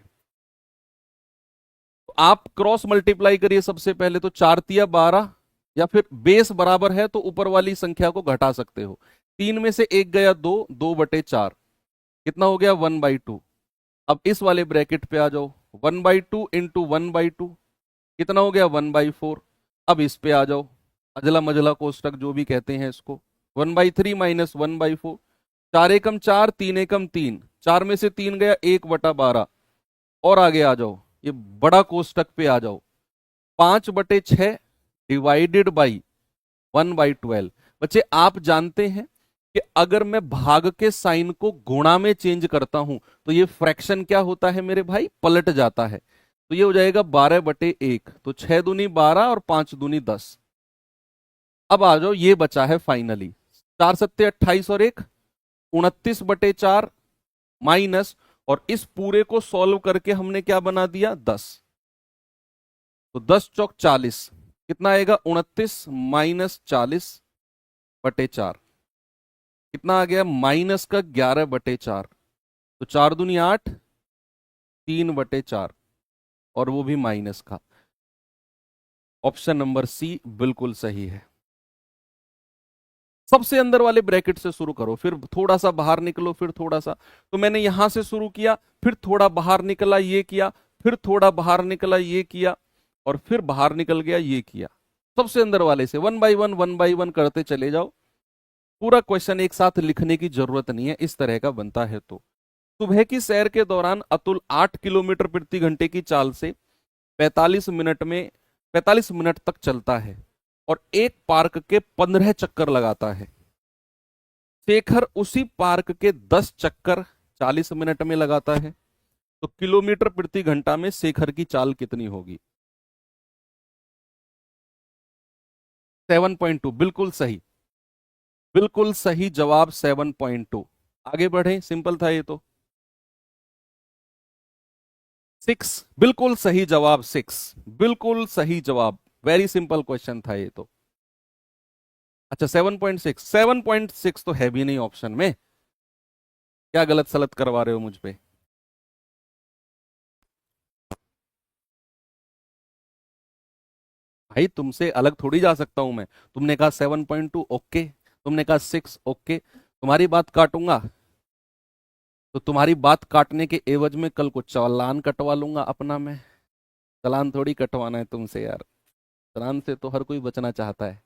तो आप क्रॉस मल्टीप्लाई करिए सबसे पहले, तो 4×3 = 12, या फिर बेस बराबर है तो ऊपर वाली संख्या को घटा सकते हो। 3 में से 1 गया 2, 2/4, कितना हो गया 1/2। अब इस वाले ब्रैकेट पे आ जाओ, 1/2 इंटू 1/2 कितना हो गया 1/4। अब इस पे आ जाओ, अजला मजला कोष्टक जो भी कहते हैं इसको, 1/3 माइनस 1/4, 4 एकम 4, 3 एकम 3, 4 में से 3 गया 1/12। और आगे आ जाओ, ये बड़ा कोष्टक पे आ जाओ, 5/6 डिवाइडेड बाई 1/12। बच्चे आप जानते हैं कि अगर मैं भाग के साइन को गुणा में चेंज करता हूं तो ये फ्रैक्शन क्या होता है मेरे भाई, पलट जाता है। तो ये हो जाएगा 12/1, तो 6×2 = 12 और 5×2 = 10। अब आ जाओ, ये बचा है फाइनली 4×7 = 28 और 1 29/4 माइनस, और इस पूरे को सॉल्व करके हमने क्या बना दिया 10। तो 10×4 = 40, कितना आएगा 29 माइनस 40/4, कितना आ गया माइनस का 11/4। तो 4×2 = 8, 3/4, और वो भी माइनस का। ऑप्शन नंबर सी बिल्कुल सही है। सबसे अंदर वाले ब्रैकेट से शुरू करो, फिर थोड़ा सा बाहर निकलो, फिर थोड़ा सा। तो मैंने यहां से शुरू किया, फिर थोड़ा बाहर निकला ये किया, फिर थोड़ा बाहर निकला ये किया, और फिर बाहर निकल गया ये किया। सबसे अंदर वाले से 1/1 करते चले जाओ। पूरा क्वेश्चन एक साथ लिखने की जरूरत नहीं है, इस तरह का बनता है। तो सुबह की सैर के दौरान अतुल 8 किलोमीटर प्रति घंटे की चाल से 45 मिनट में 45 मिनट तक चलता है और एक पार्क के 15 चक्कर लगाता है। शेखर उसी पार्क के 10 चक्कर 40 मिनट में लगाता है, तो किलोमीटर प्रति घंटा में शेखर की चाल कितनी होगी। 7.2 बिल्कुल सही, बिल्कुल सही जवाब 7.2। आगे बढ़े, सिंपल था ये तो। 6 बिल्कुल सही जवाब, 6 बिल्कुल सही जवाब, वेरी सिंपल क्वेश्चन था ये तो। अच्छा 7.6, 7.6 तो है भी नहीं ऑप्शन में, क्या गलत सलत करवा रहे हो मुझ पे। भाई तुमसे अलग थोड़ी जा सकता हूं मैं, तुमने कहा 7.2 ओके, तुमने कहा 6 ओके, तुम्हारी बात काटूंगा तो तुम्हारी बात काटने के एवज में कल को चालान कटवा लूंगा अपना मैं। चालान थोड़ी कटवाना है तुमसे यार, चालान से तो हर कोई बचना चाहता है।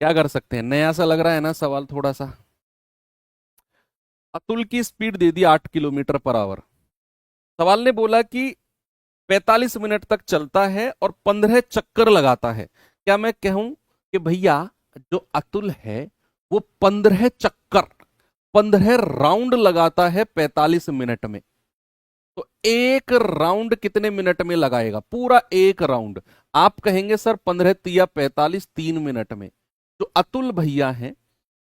क्या कर सकते हैं, नया सा लग रहा है ना सवाल थोड़ा सा। अतुल की स्पीड दे दी 8 किलोमीटर पर आवर। सवाल ने बोला कि 45 मिनट तक चलता है और 15 चक्कर लगाता है। क्या मैं कहूं कि भैया जो अतुल है वो 15 चक्कर, 15 राउंड लगाता है 45 मिनट में, तो एक राउंड कितने मिनट में लगाएगा, पूरा एक राउंड। आप कहेंगे सर 15×3 = 45, 3 मिनट में। जो अतुल भैया हैं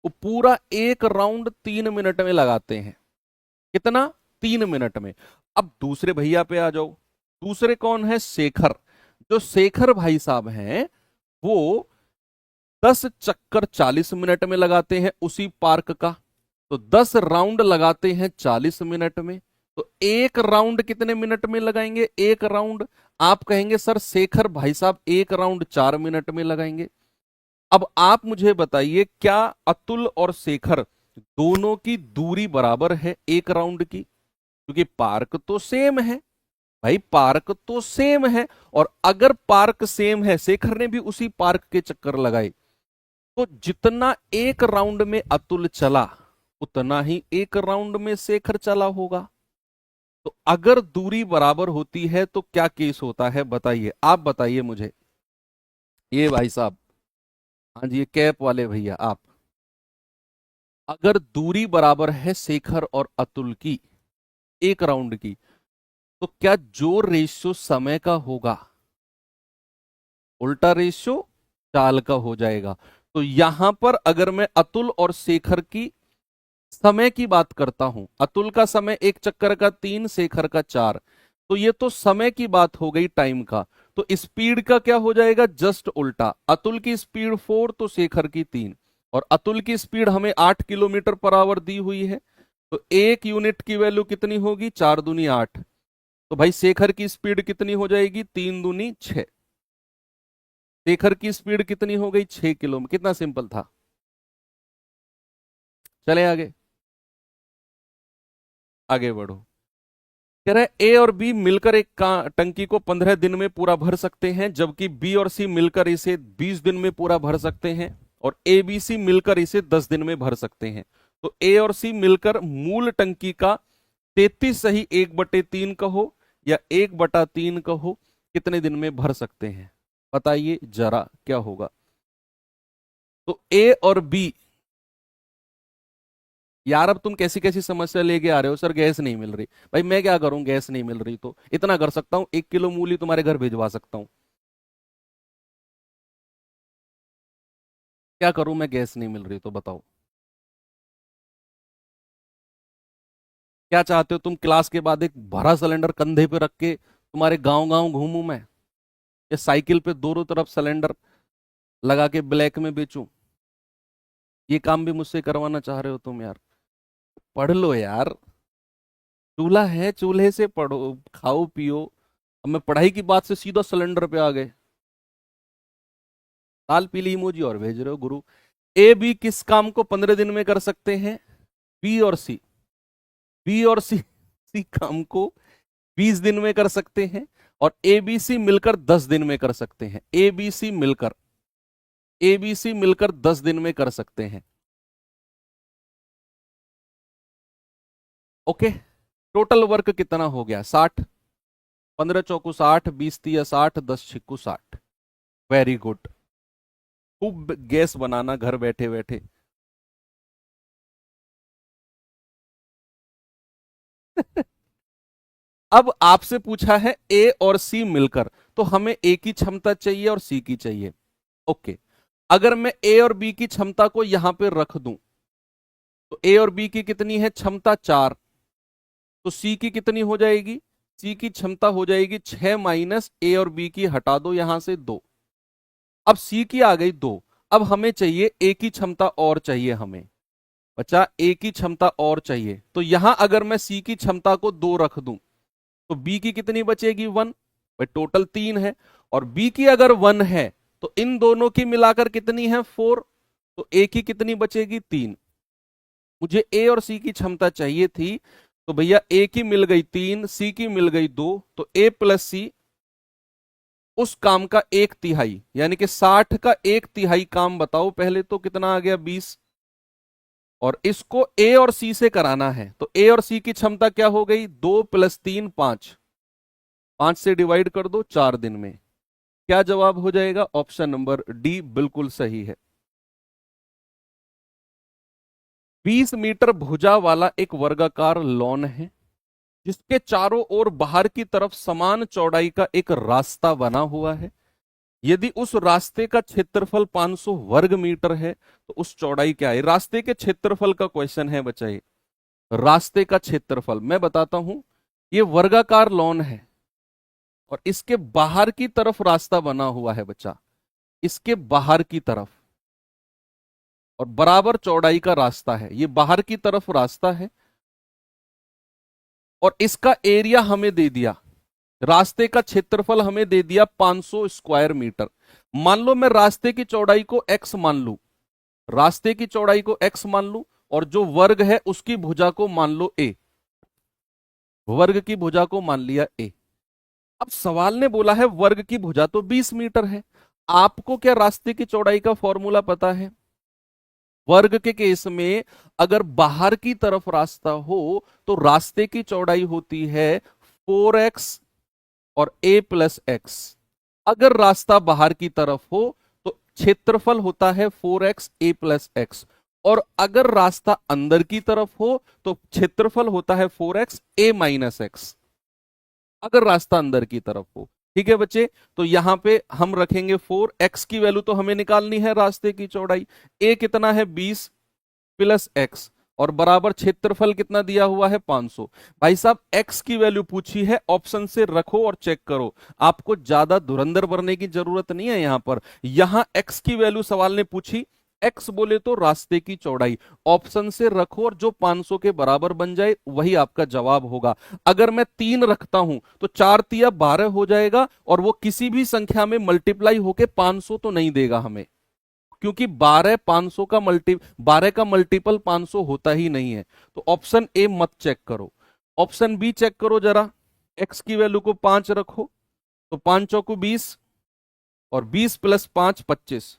वो पूरा एक राउंड 3 मिनट में लगाते हैं। कितना, 3 मिनट में। अब दूसरे भैया पे आ जाओ, दूसरे कौन है, शेखर। जो शेखर भाई साहब हैं वो 10 चक्कर 40 मिनट में लगाते हैं उसी पार्क का, तो 10 राउंड लगाते हैं 40 मिनट में। तो एक राउंड कितने मिनट में लगाएंगे, एक राउंड। आप कहेंगे सर शेखर भाई साहब एक राउंड 4 मिनट में लगाएंगे। अब आप मुझे बताइए, क्या अतुल और शेखर दोनों की दूरी बराबर है एक राउंड की, क्योंकि पार्क तो सेम है भाई, पार्क तो सेम है। और अगर पार्क सेम है, शेखर ने भी उसी पार्क के चक्कर लगाए, तो जितना एक राउंड में अतुल चला उतना ही एक राउंड में शेखर चला होगा। तो अगर दूरी बराबर होती है तो क्या केस होता है बताइए, आप बताइए मुझे। ये भाई साहब, हाँ जी, ये कैप वाले भैया आप, अगर दूरी बराबर है शेखर और अतुल की एक राउंड की, तो क्या जो रेशियो समय का होगा उल्टा रेशियो चाल का हो जाएगा। तो यहां पर अगर मैं अतुल और शेखर की समय की बात करता हूं, अतुल का समय एक चक्कर का 3, शेखर का 4, तो ये तो समय की बात हो गई टाइम का। तो स्पीड का क्या हो जाएगा, जस्ट उल्टा। अतुल की स्पीड 4 तो शेखर की 3, और अतुल की स्पीड हमें 8 किलोमीटर पर आवर दी हुई है, तो एक यूनिट की वैल्यू कितनी होगी, 4 दूनी 8। तो भाई शेखर की स्पीड कितनी हो जाएगी, 3 दूनी 6। शेखर की स्पीड कितनी हो गई, 6 किलोमीटर। कितना सिंपल था। चले आगे, आगे बढ़ो। कह रहा है ए और बी मिलकर एक टंकी को 15 दिन में पूरा भर सकते हैं, जबकि बी और सी मिलकर इसे 20 दिन में पूरा भर सकते हैं, और ए बी सी मिलकर इसे 10 दिन में भर सकते हैं। तो ए और सी मिलकर मूल टंकी का 33 सही 1/3 कहो या 1/3 कहो कितने दिन में भर सकते हैं, बताइए जरा क्या होगा। तो ए और बी, यार अब तुम कैसी कैसी समस्या लेके आ रहे हो, सर गैस नहीं मिल रही। भाई मैं क्या करूं, गैस नहीं मिल रही तो इतना कर सकता हूं, 1 किलो मूली तुम्हारे घर भिजवा सकता हूं। क्या करूं मैं, गैस नहीं मिल रही तो बताओ। क्या चाहते हो तुम, क्लास के बाद एक भरा सिलेंडर कंधे पे रख के तुम्हारे गांव गांव घूमूं मैं, या साइकिल पे दोनों तरफ सिलेंडर लगा के ब्लैक में बेचूं। ये काम भी मुझसे करवाना चाह रहे हो तुम यार। पढ़ लो यार, चूल्हा है, चूल्हे से पढ़ो, खाओ पियो। अब मैं पढ़ाई की बात से सीधा सिलेंडर पे आ गए। लाल पीली इमोजी और भेज रहे हो गुरु। ए बी किस काम को 15 दिन में कर सकते हैं, बी और सी, बी और सी सी काम को 20 दिन में कर सकते हैं, और ए बी सी मिलकर 10 दिन में कर सकते हैं। ए बी सी मिलकर, ए बी सी मिलकर 10 दिन में कर सकते हैं। ओके, टोटल वर्क कितना हो गया, 60। 15 चौकू 60, 20 तिया 60, 10 छिक्कू 60। वेरी गुड, खूब गैस बनाना घर बैठे बैठे। अब आपसे पूछा है ए और सी मिलकर, तो हमें ए की क्षमता चाहिए और सी की चाहिए। ओके, अगर मैं ए और बी की क्षमता को यहां पे रख दूं, तो ए और बी की कितनी है क्षमता, 4, तो सी की कितनी हो जाएगी, सी की क्षमता हो जाएगी 6 माइनस ए और बी की हटा दो यहां से 2। अब सी की आ गई 2। अब हमें चाहिए ए की क्षमता और चाहिए हमें, बच्चा ए की क्षमता और चाहिए। तो यहां अगर मैं सी की क्षमता को 2 रख दूं, तो बी की कितनी बचेगी, 1। भाई टोटल 3 है, और बी की अगर 1 है तो इन दोनों की मिलाकर कितनी है, 4। तो ए की कितनी बचेगी, 3। मुझे ए और सी की क्षमता चाहिए थी, तो भैया ए की मिल गई 3, सी की मिल गई 2, तो ए प्लस सी उस काम का 1/3, यानी कि 60 का 1/3 काम बताओ पहले तो कितना आ गया, 20। और इसको ए और सी से कराना है, तो ए और सी की क्षमता क्या हो गई, 2 + 3 5, 5 से डिवाइड कर दो 4 दिन में। क्या जवाब हो जाएगा, ऑप्शन नंबर डी बिल्कुल सही है। 20 मीटर भुजा वाला एक वर्गाकार लॉन है, जिसके चारों ओर बाहर की तरफ समान चौड़ाई का एक रास्ता बना हुआ है। यदि उस रास्ते का क्षेत्रफल 500 वर्ग मीटर है, तो उस चौड़ाई क्या है। रास्ते के क्षेत्रफल का क्वेश्चन है बच्चा ये। रास्ते का क्षेत्रफल मैं बताता हूं, ये वर्गाकार लॉन है और इसके बाहर की तरफ रास्ता बना हुआ है बच्चा, इसके बाहर की तरफ, और बराबर चौड़ाई का रास्ता है, ये बाहर की तरफ रास्ता है, और इसका एरिया हमें दे दिया, रास्ते का क्षेत्रफल हमें दे दिया 500 स्क्वायर मीटर। मान लो मैं रास्ते की चौड़ाई को x मान लू, रास्ते की चौड़ाई को x मान लू, और जो वर्ग है उसकी भुजा को मान लो a, वर्ग की भुजा को मान लिया a। अब सवाल ने बोला है वर्ग की भुजा तो 20 मीटर है। आपको क्या रास्ते की चौड़ाई का फॉर्मूला पता है, वर्ग के केस में अगर बाहर की तरफ रास्ता हो तो रास्ते की चौड़ाई होती है 4x और a प्लस एक्स। अगर रास्ता बाहर की तरफ हो तो क्षेत्रफल होता है 4x a प्लस एक्स, और अगर रास्ता अंदर की तरफ हो तो क्षेत्रफल होता है 4x a माइनस एक्स, अगर रास्ता अंदर की तरफ हो। ठीक है बच्चे, तो यहां पे हम रखेंगे 4x की वैल्यू तो हमें निकालनी है रास्ते की चौड़ाई, a कितना है 20 प्लस एक्स, और बराबर क्षेत्रफल कितना दिया हुआ है 500। भाई साहब x की वैल्यू पूछी है, ऑप्शन से रखो और चेक करो, आपको ज्यादा धुरंधर बनने की जरूरत नहीं है। यहां पर यहां x की वैल्यू सवाल ने पूछी, x बोले तो रास्ते की चौड़ाई, ऑप्शन से रखो और जो 500 के बराबर बन जाए वही आपका जवाब होगा। अगर मैं 3 रखता हूं तो 4 तिया 12 हो जाएगा, और वो किसी भी संख्या में मल्टीप्लाई होके 500 तो नहीं देगा हमें, क्योंकि 12 का मल्टीपल 500 होता ही नहीं है। तो ऑप्शन ए मत चेक करो, ऑप्शन बी चेक करो जरा। x की वैल्यू को 5 रखो तो 5 चौकू 20, और 20 प्लस 5 25,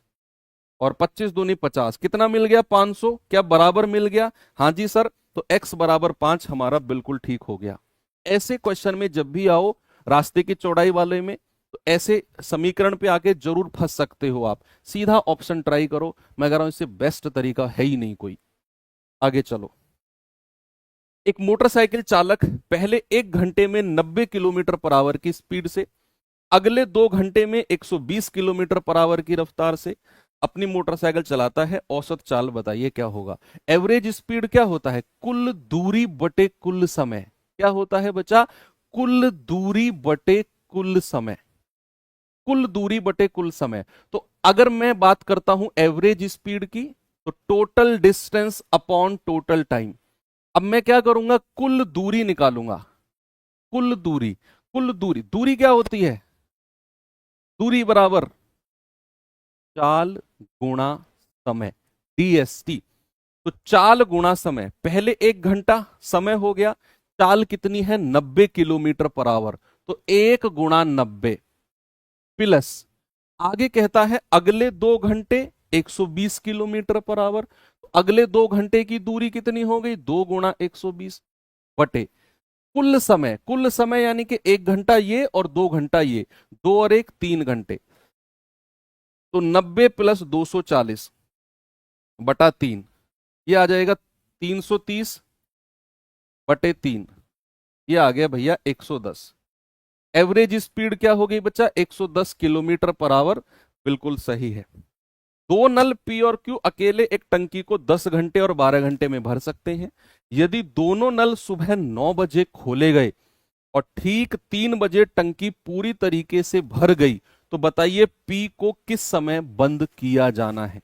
और 25 दूनी 50, कितना मिल गया 500, क्या बराबर मिल गया? हाँ जी सर, तो x बराबर 5 हमारा बिल्कुल ठीक हो गया। ऐसे क्वेश्चन में जब भी आओ रास्ते की चौड़ाई वाले में, तो ऐसे समीकरण पे आके जरूर फंस सकते हो आप, सीधा ऑप्शन ट्राई करो, मैं कह रहा हूं इससे बेस्ट तरीका है ही नहीं कोई। आगे चलो। एक मोटरसाइकिल चालक पहले 1 घंटे में 90 किलोमीटर पर आवर की स्पीड से, अगले 2 घंटे में 120 किलोमीटर पर आवर की रफ्तार से अपनी मोटरसाइकिल चलाता है, औसत चाल बताइए क्या होगा। एवरेज स्पीड क्या होता है? कुल दूरी बटे कुल समय। क्या होता है बच्चा? कुल दूरी बटे कुल समय, कुल दूरी बटे कुल समय। तो अगर मैं बात करता हूं एवरेज स्पीड की, तो total distance upon total time. अब मैं क्या करूंगा? कुल दूरी निकालूंगा, कुल दूरी, कुल दूरी, दूरी क्या होती है? दूरी बराबर चाल गुणा समय, डीएसटी। तो चाल गुणा समय, पहले 1 घंटा समय हो गया, चाल कितनी है 90 किलोमीटर पर आवर, तो 1 गुणा 90 प्लस, आगे कहता है अगले 2 घंटे 120 किलोमीटर पर आवर, तो अगले 2 घंटे की दूरी कितनी हो गई? 2 गुणा 120 बटे कुल समय, कुल समय यानी कि 1 घंटा ये और 2 घंटा ये, 2 और 1 3 घंटे, तो 90 प्लस 240 बटा 3, ये आ जाएगा 330 बटे 3, ये आ गया भैया 110। एवरेज स्पीड क्या हो गई बच्चा? 110 किलोमीटर पर आवर, बिल्कुल सही है। दो नल पी और क्यू अकेले एक टंकी को 10 घंटे और 12 घंटे में भर सकते हैं। यदि दोनों नल सुबह 9 बजे खोले गए और ठीक 3 बजे टंकी पूरी तरीके से भर गई, तो बताइए पी को किस समय बंद किया जाना है।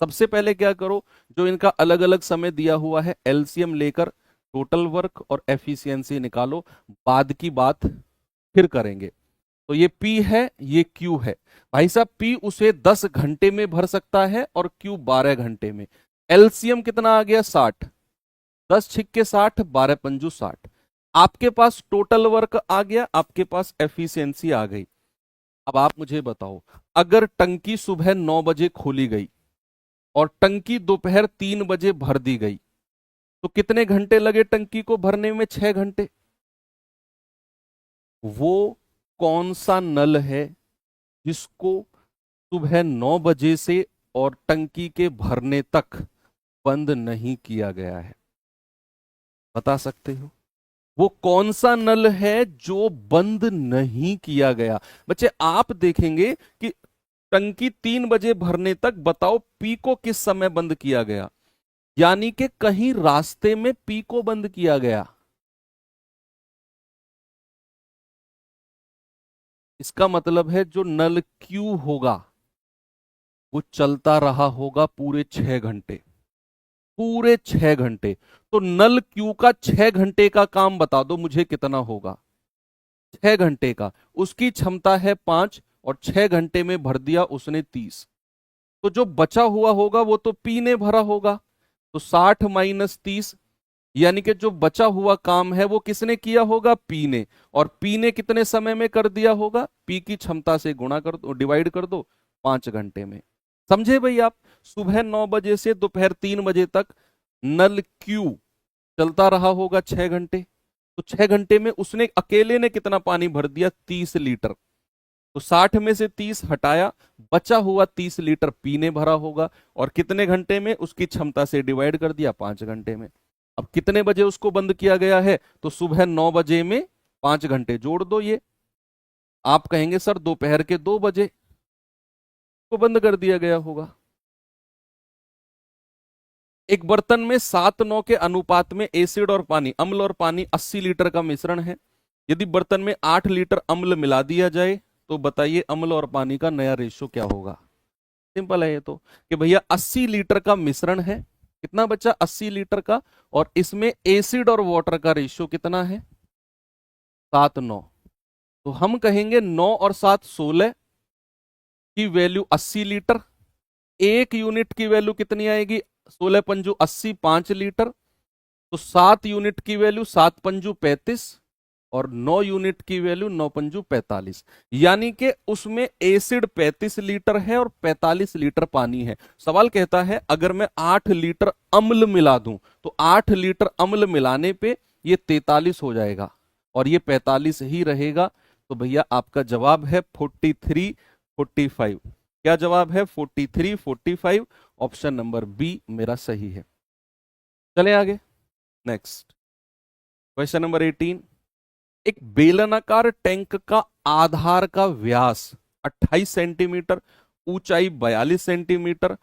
सबसे पहले क्या करो, जो इनका अलग अलग समय दिया हुआ है एलसीएम लेकर टोटल वर्क और एफिशिएंसी निकालो, बाद की बात फिर करेंगे। तो ये P है, ये Q है। भाई साहब P उसे 10 घंटे में भर सकता है और Q 12 घंटे में। एलसीएम कितना आ गया? 60, 10 छिक्के 60, 12 पंजू 60। आपके पास टोटल वर्क आ गया, आपके पास एफिशिएंसी आ गई। अब आप मुझे बताओ, अगर टंकी सुबह 9 बजे खोली गई और टंकी दोपहर 3 बजे भर दी गई, तो कितने घंटे लगे टंकी को भरने में? 6 घंटे। वो कौन सा नल है जिसको सुबह 9 बजे से और टंकी के भरने तक बंद नहीं किया गया है? बता सकते हो? वो कौन सा नल है जो बंद नहीं किया गया? बच्चे आप देखेंगे कि टंकी 3 बजे भरने तक, बताओ पी को किस समय बंद किया गया? यानी कि कहीं रास्ते में पी को बंद किया गया। इसका मतलब है जो नल क्यू होगा वो चलता रहा होगा पूरे 6 घंटे, पूरे 6 घंटे। तो नल क्यू का 6 घंटे का काम बता दो मुझे कितना होगा? 6 घंटे का, उसकी क्षमता है 5 और 6 घंटे में भर दिया उसने 30, तो जो बचा हुआ होगा वो तो पी ने भरा होगा। तो 60 माइनस 30, यानी कि जो बचा हुआ काम है वो किसने किया होगा? पी ने। और पी ने कितने समय में कर दिया होगा? पी की क्षमता से गुणा कर दो, डिवाइड कर दो 5 घंटे में। समझे भाई आप? सुबह 9 बजे से दोपहर 3 बजे तक नल क्यू चलता रहा होगा 6 घंटे। तो 6 घंटे में उसने अकेले ने कितना पानी भर दिया? 30 लीटर। तो 60 में से 30 हटाया, बचा हुआ 30 लीटर पीने भरा होगा। और कितने घंटे में? उसकी क्षमता से डिवाइड कर दिया, 5 घंटे में। अब कितने बजे उसको बंद किया गया है? तो सुबह 9 बजे में 5 घंटे जोड़ दो। ये आप कहेंगे सर दोपहर के 2 बजे को बंद कर दिया गया होगा। एक बर्तन में 7:9 के अनुपात में एसिड और पानी, अम्ल और पानी 80 लीटर का मिश्रण है। यदि बर्तन में 8 लीटर अम्ल मिला दिया जाए तो बताइए अम्ल और पानी का नया रेशियो क्या होगा? सिंपल है ये तो, कि भैया 80 लीटर का मिश्रण है, कितना बचा? 80 लीटर का, और इसमें एसिड और वाटर का रेशियो कितना है? 7:9। तो हम कहेंगे 9 और 7 16 की वैल्यू 80 लीटर। एक यूनिट की वैल्यू कितनी आएगी? 16 पंजू 80, 5 लीटर। तो 7 यूनिट की वैल्यू 7 पंजू 35, और 9 यूनिट की वैल्यू 9 पंजू 45। यानी कि उसमें एसिड 35 लीटर है और 45 लीटर पानी है। सवाल कहता है अगर मैं 8 लीटर अम्ल मिला दूं तो 8 लीटर अम्ल मिलाने पे ये 43 हो जाएगा और ये 45 ही रहेगा। तो भैया आपका जवाब है 43 45। क्या जवाब है? 43 45। ऑप्शन नंबर बी मेरा सही है। चले आगे, नेक्स्ट क्वेश्चन नंबर 18। एक बेलनाकार टैंक का आधार का व्यास 28 सेंटीमीटर, ऊंचाई 42 सेंटीमीटर,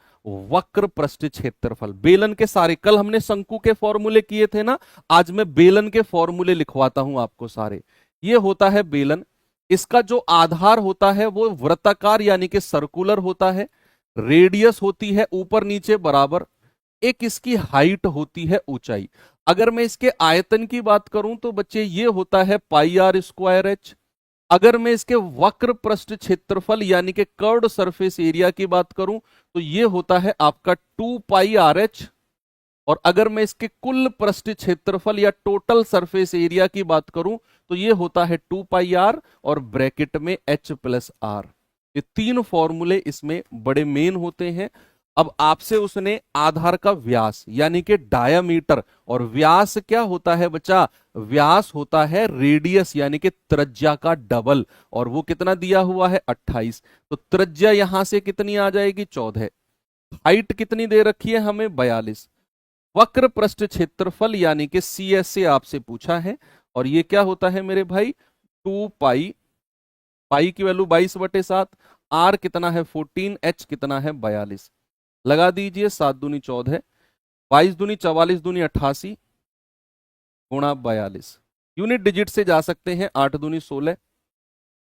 वक्र पृष्ठ क्षेत्रफल। बेलन के सारे, कल हमने शंकु के फॉर्मूले किए थे ना, आज मैं बेलन के फॉर्मूले लिखवाता हूं आपको सारे। ये होता है बेलन, इसका जो आधार होता है वो वृत्ताकार यानी कि सर्कुलर होता है, रेडियस होती है ऊपर नीचे बराबर, एक इसकी हाइट होती है ऊंचाई। अगर मैं इसके आयतन की बात करूं तो बच्चे ये होता है पाई आर स्क्वायर एच। अगर मैं इसके वक्र पृष्ठ क्षेत्रफल यानी कि कर्व्ड सरफेस एरिया की बात करूं तो ये होता है आपका 2 पाई आर एच। और अगर मैं इसके कुल पृष्ठ क्षेत्रफल या टोटल सरफेस एरिया की बात करूं तो ये होता है 2 पाई आर और ब्रैकेट में एच प्लस आर। ये तीन फॉर्मूले इसमें बड़े मेन होते हैं। अब आपसे उसने आधार का व्यास यानी कि डायामीटर, और व्यास क्या होता है बच्चा? व्यास होता है रेडियस यानी कि त्रिज्या का डबल, और वो कितना दिया हुआ है? 28। तो त्रिज्या यहां से कितनी आ जाएगी? 14। हाइट कितनी दे रखी है हमें? 42। वक्र पृष्ठ क्षेत्रफल यानी कि सी एस से आपसे पूछा है, और ये क्या होता है मेरे भाई? 2 पाई, पाई की वैल्यू 22/7, आर कितना है? 14, एच कितना है? 42। लगा दीजिए, 7 दूनी 14, 22 दूनी 44 दूनी 88 गुणा 42। यूनिट डिजिट से जा सकते हैं, 8 दूनी 16।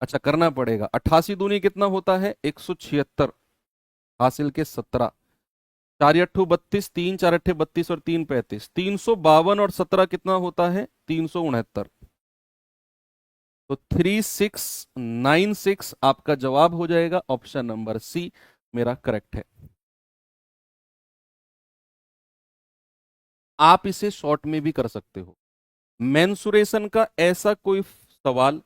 अच्छा करना पड़ेगा, 88 दूनी कितना होता है? 176, हासिल के 17, 4 अट्ठू 32, 3 4 अट्ठे 32 और 3 35, 352 और 17 कितना होता है? 369। तो 3696 आपका जवाब हो जाएगा। ऑप्शन नंबर सी मेरा करेक्ट है। आप इसे शॉर्ट में भी कर सकते हो। मेंसुरेशन का ऐसा कोई सवाल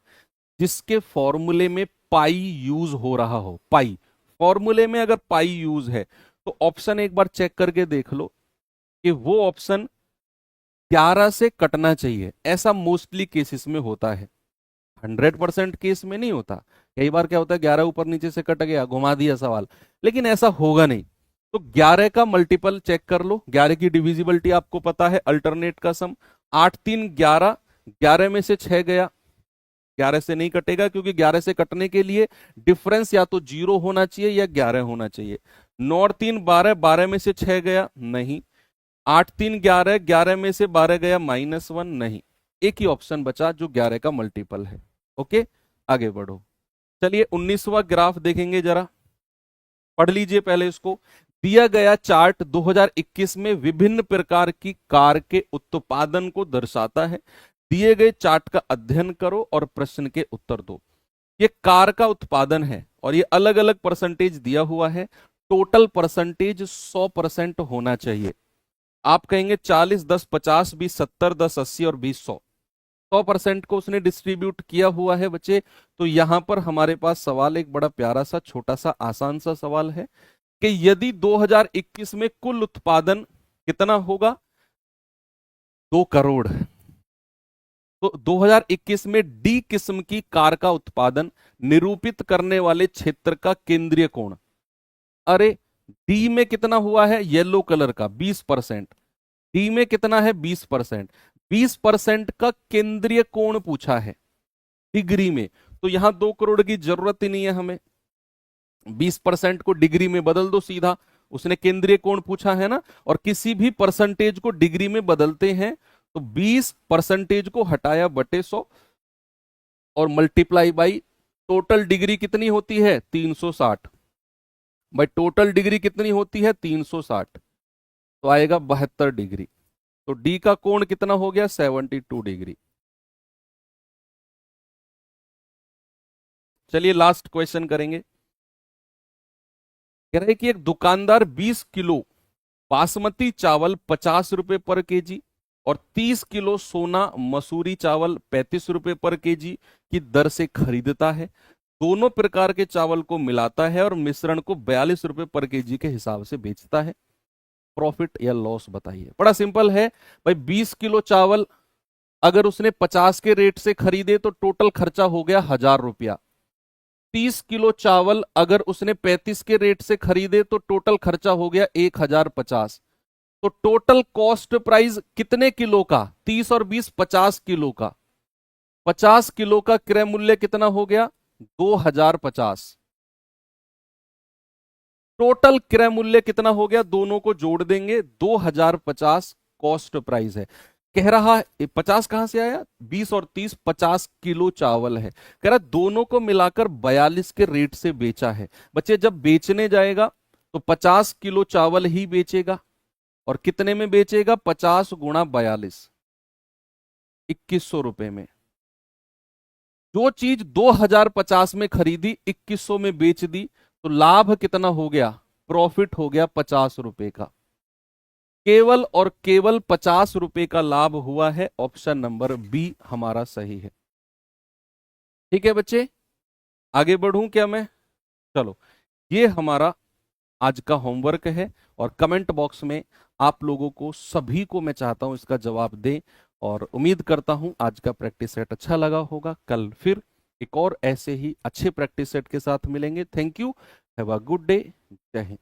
जिसके फॉर्मूले में पाई यूज हो रहा हो, पाई फॉर्मूले में अगर पाई यूज है तो ऑप्शन एक बार चेक करके देख लो कि वो ऑप्शन 11 से कटना चाहिए। ऐसा मोस्टली केसेस में होता है, 100% केस में नहीं होता। कई बार क्या होता है 11 ऊपर नीचे से कट गया, घुमा दिया सवाल, लेकिन ऐसा होगा नहीं। तो 11 का मल्टीपल चेक कर लो। 11 की डिविजिबिलिटी आपको पता है, अल्टरनेट का सम 8 3 11, 11 में से 6 गया, 11 से नहीं कटेगा क्योंकि 11 से कटने के लिए डिफरेंस या तो 0 होना चाहिए या 11 होना चाहिए। 9 और 3 12, 12 में से 6 गया नहीं, 8 3 11, 11 में से 12 गया -1 नहीं। एक ही ऑप्शन बचा जो 11 का मल्टीपल है। ओके आगे बढ़ो। चलिए 19वां ग्राफ देखेंगे, जरा पढ़ लीजिए पहले इसको। दिया गया चार्ट 2021 में विभिन्न प्रकार की कार के उत्पादन को दर्शाता है। दिए गए चार्ट का अध्ययन करो और प्रश्न के उत्तर दो। ये कार का उत्पादन है और ये अलग अलग परसेंटेज दिया हुआ है। टोटल परसेंटेज 100% होना चाहिए। आप कहेंगे 40 10 50 20 70 10 80 और 20 100, 100% को उसने डिस्ट्रीब्यूट किया हुआ है बच्चे। तो यहां पर हमारे पास सवाल एक बड़ा प्यारा सा छोटा सा आसान सा सवाल है कि यदि 2021 में कुल उत्पादन कितना होगा, 2 करोड़, तो 2021 में डी किस्म की कार का उत्पादन निरूपित करने वाले क्षेत्र का केंद्रीय कोण, अरे डी में कितना हुआ है, येलो कलर का 20%, डी में कितना है 20%, 20% का केंद्रीय कोण पूछा है डिग्री में, तो यहां 2 करोड़ की जरूरत ही नहीं है हमें, 20% को डिग्री में बदल दो सीधा, उसने केंद्रीय कोण पूछा है ना, और किसी भी परसेंटेज को डिग्री में बदलते हैं तो 20% को हटाया बटे 100 और मल्टीप्लाई बाई टोटल डिग्री कितनी होती है 360, भाई टोटल डिग्री कितनी होती है 360, तो आएगा 72 डिग्री, तो डी का कोण कितना हो गया 72 डिग्री। चलिए लास्ट क्वेश्चन करेंगे। कह रहे कि एक दुकानदार 20 किलो बासमती चावल 50 रुपए पर केजी और 30 किलो सोना मसूरी चावल 35 रुपए पर केजी की दर से खरीदता है, दोनों प्रकार के चावल को मिलाता है और मिश्रण को 42 रुपए पर केजी के हिसाब से बेचता है, प्रॉफिट या लॉस बताइए। बड़ा सिंपल है भाई, 20 किलो चावल अगर उसने 50 के रेट से खरीदे तो टोटल खर्चा हो गया 1000 रुपया, 30 किलो चावल अगर उसने 35 के रेट से खरीदे तो टोटल खर्चा हो गया 1050, तो टोटल कॉस्ट प्राइस कितने किलो का, 30 और 20 50 किलो का, 50 किलो का क्रय मूल्य कितना हो गया 2050, टोटल क्रय मूल्य कितना हो गया, दोनों को जोड़ देंगे 2050 कॉस्ट प्राइस है। कह रहा है 50 कहां से आया, 20 और 30 50 किलो चावल है, कह रहा दोनों को मिलाकर 42 के रेट से बेचा है। बच्चे जब बेचने जाएगा तो 50 किलो चावल ही बेचेगा और कितने में बेचेगा, 50 गुणा 42 2100 रुपए में। जो चीज 2050 में खरीदी 2100 में बेच दी तो लाभ कितना हो गया, प्रॉफिट हो गया 50 रुपए का, केवल और केवल 50 रुपए का लाभ हुआ है, ऑप्शन नंबर बी हमारा सही है। ठीक है बच्चे, आगे बढ़ूं क्या मैं, चलो ये हमारा आज का होमवर्क है और कमेंट बॉक्स में आप लोगों को सभी को मैं चाहता हूं इसका जवाब दें और उम्मीद करता हूं आज का प्रैक्टिस सेट अच्छा लगा होगा। कल फिर एक और ऐसे ही अच्छे प्रैक्टिस सेट के साथ मिलेंगे। Thank you, have a good day, जय हिंद।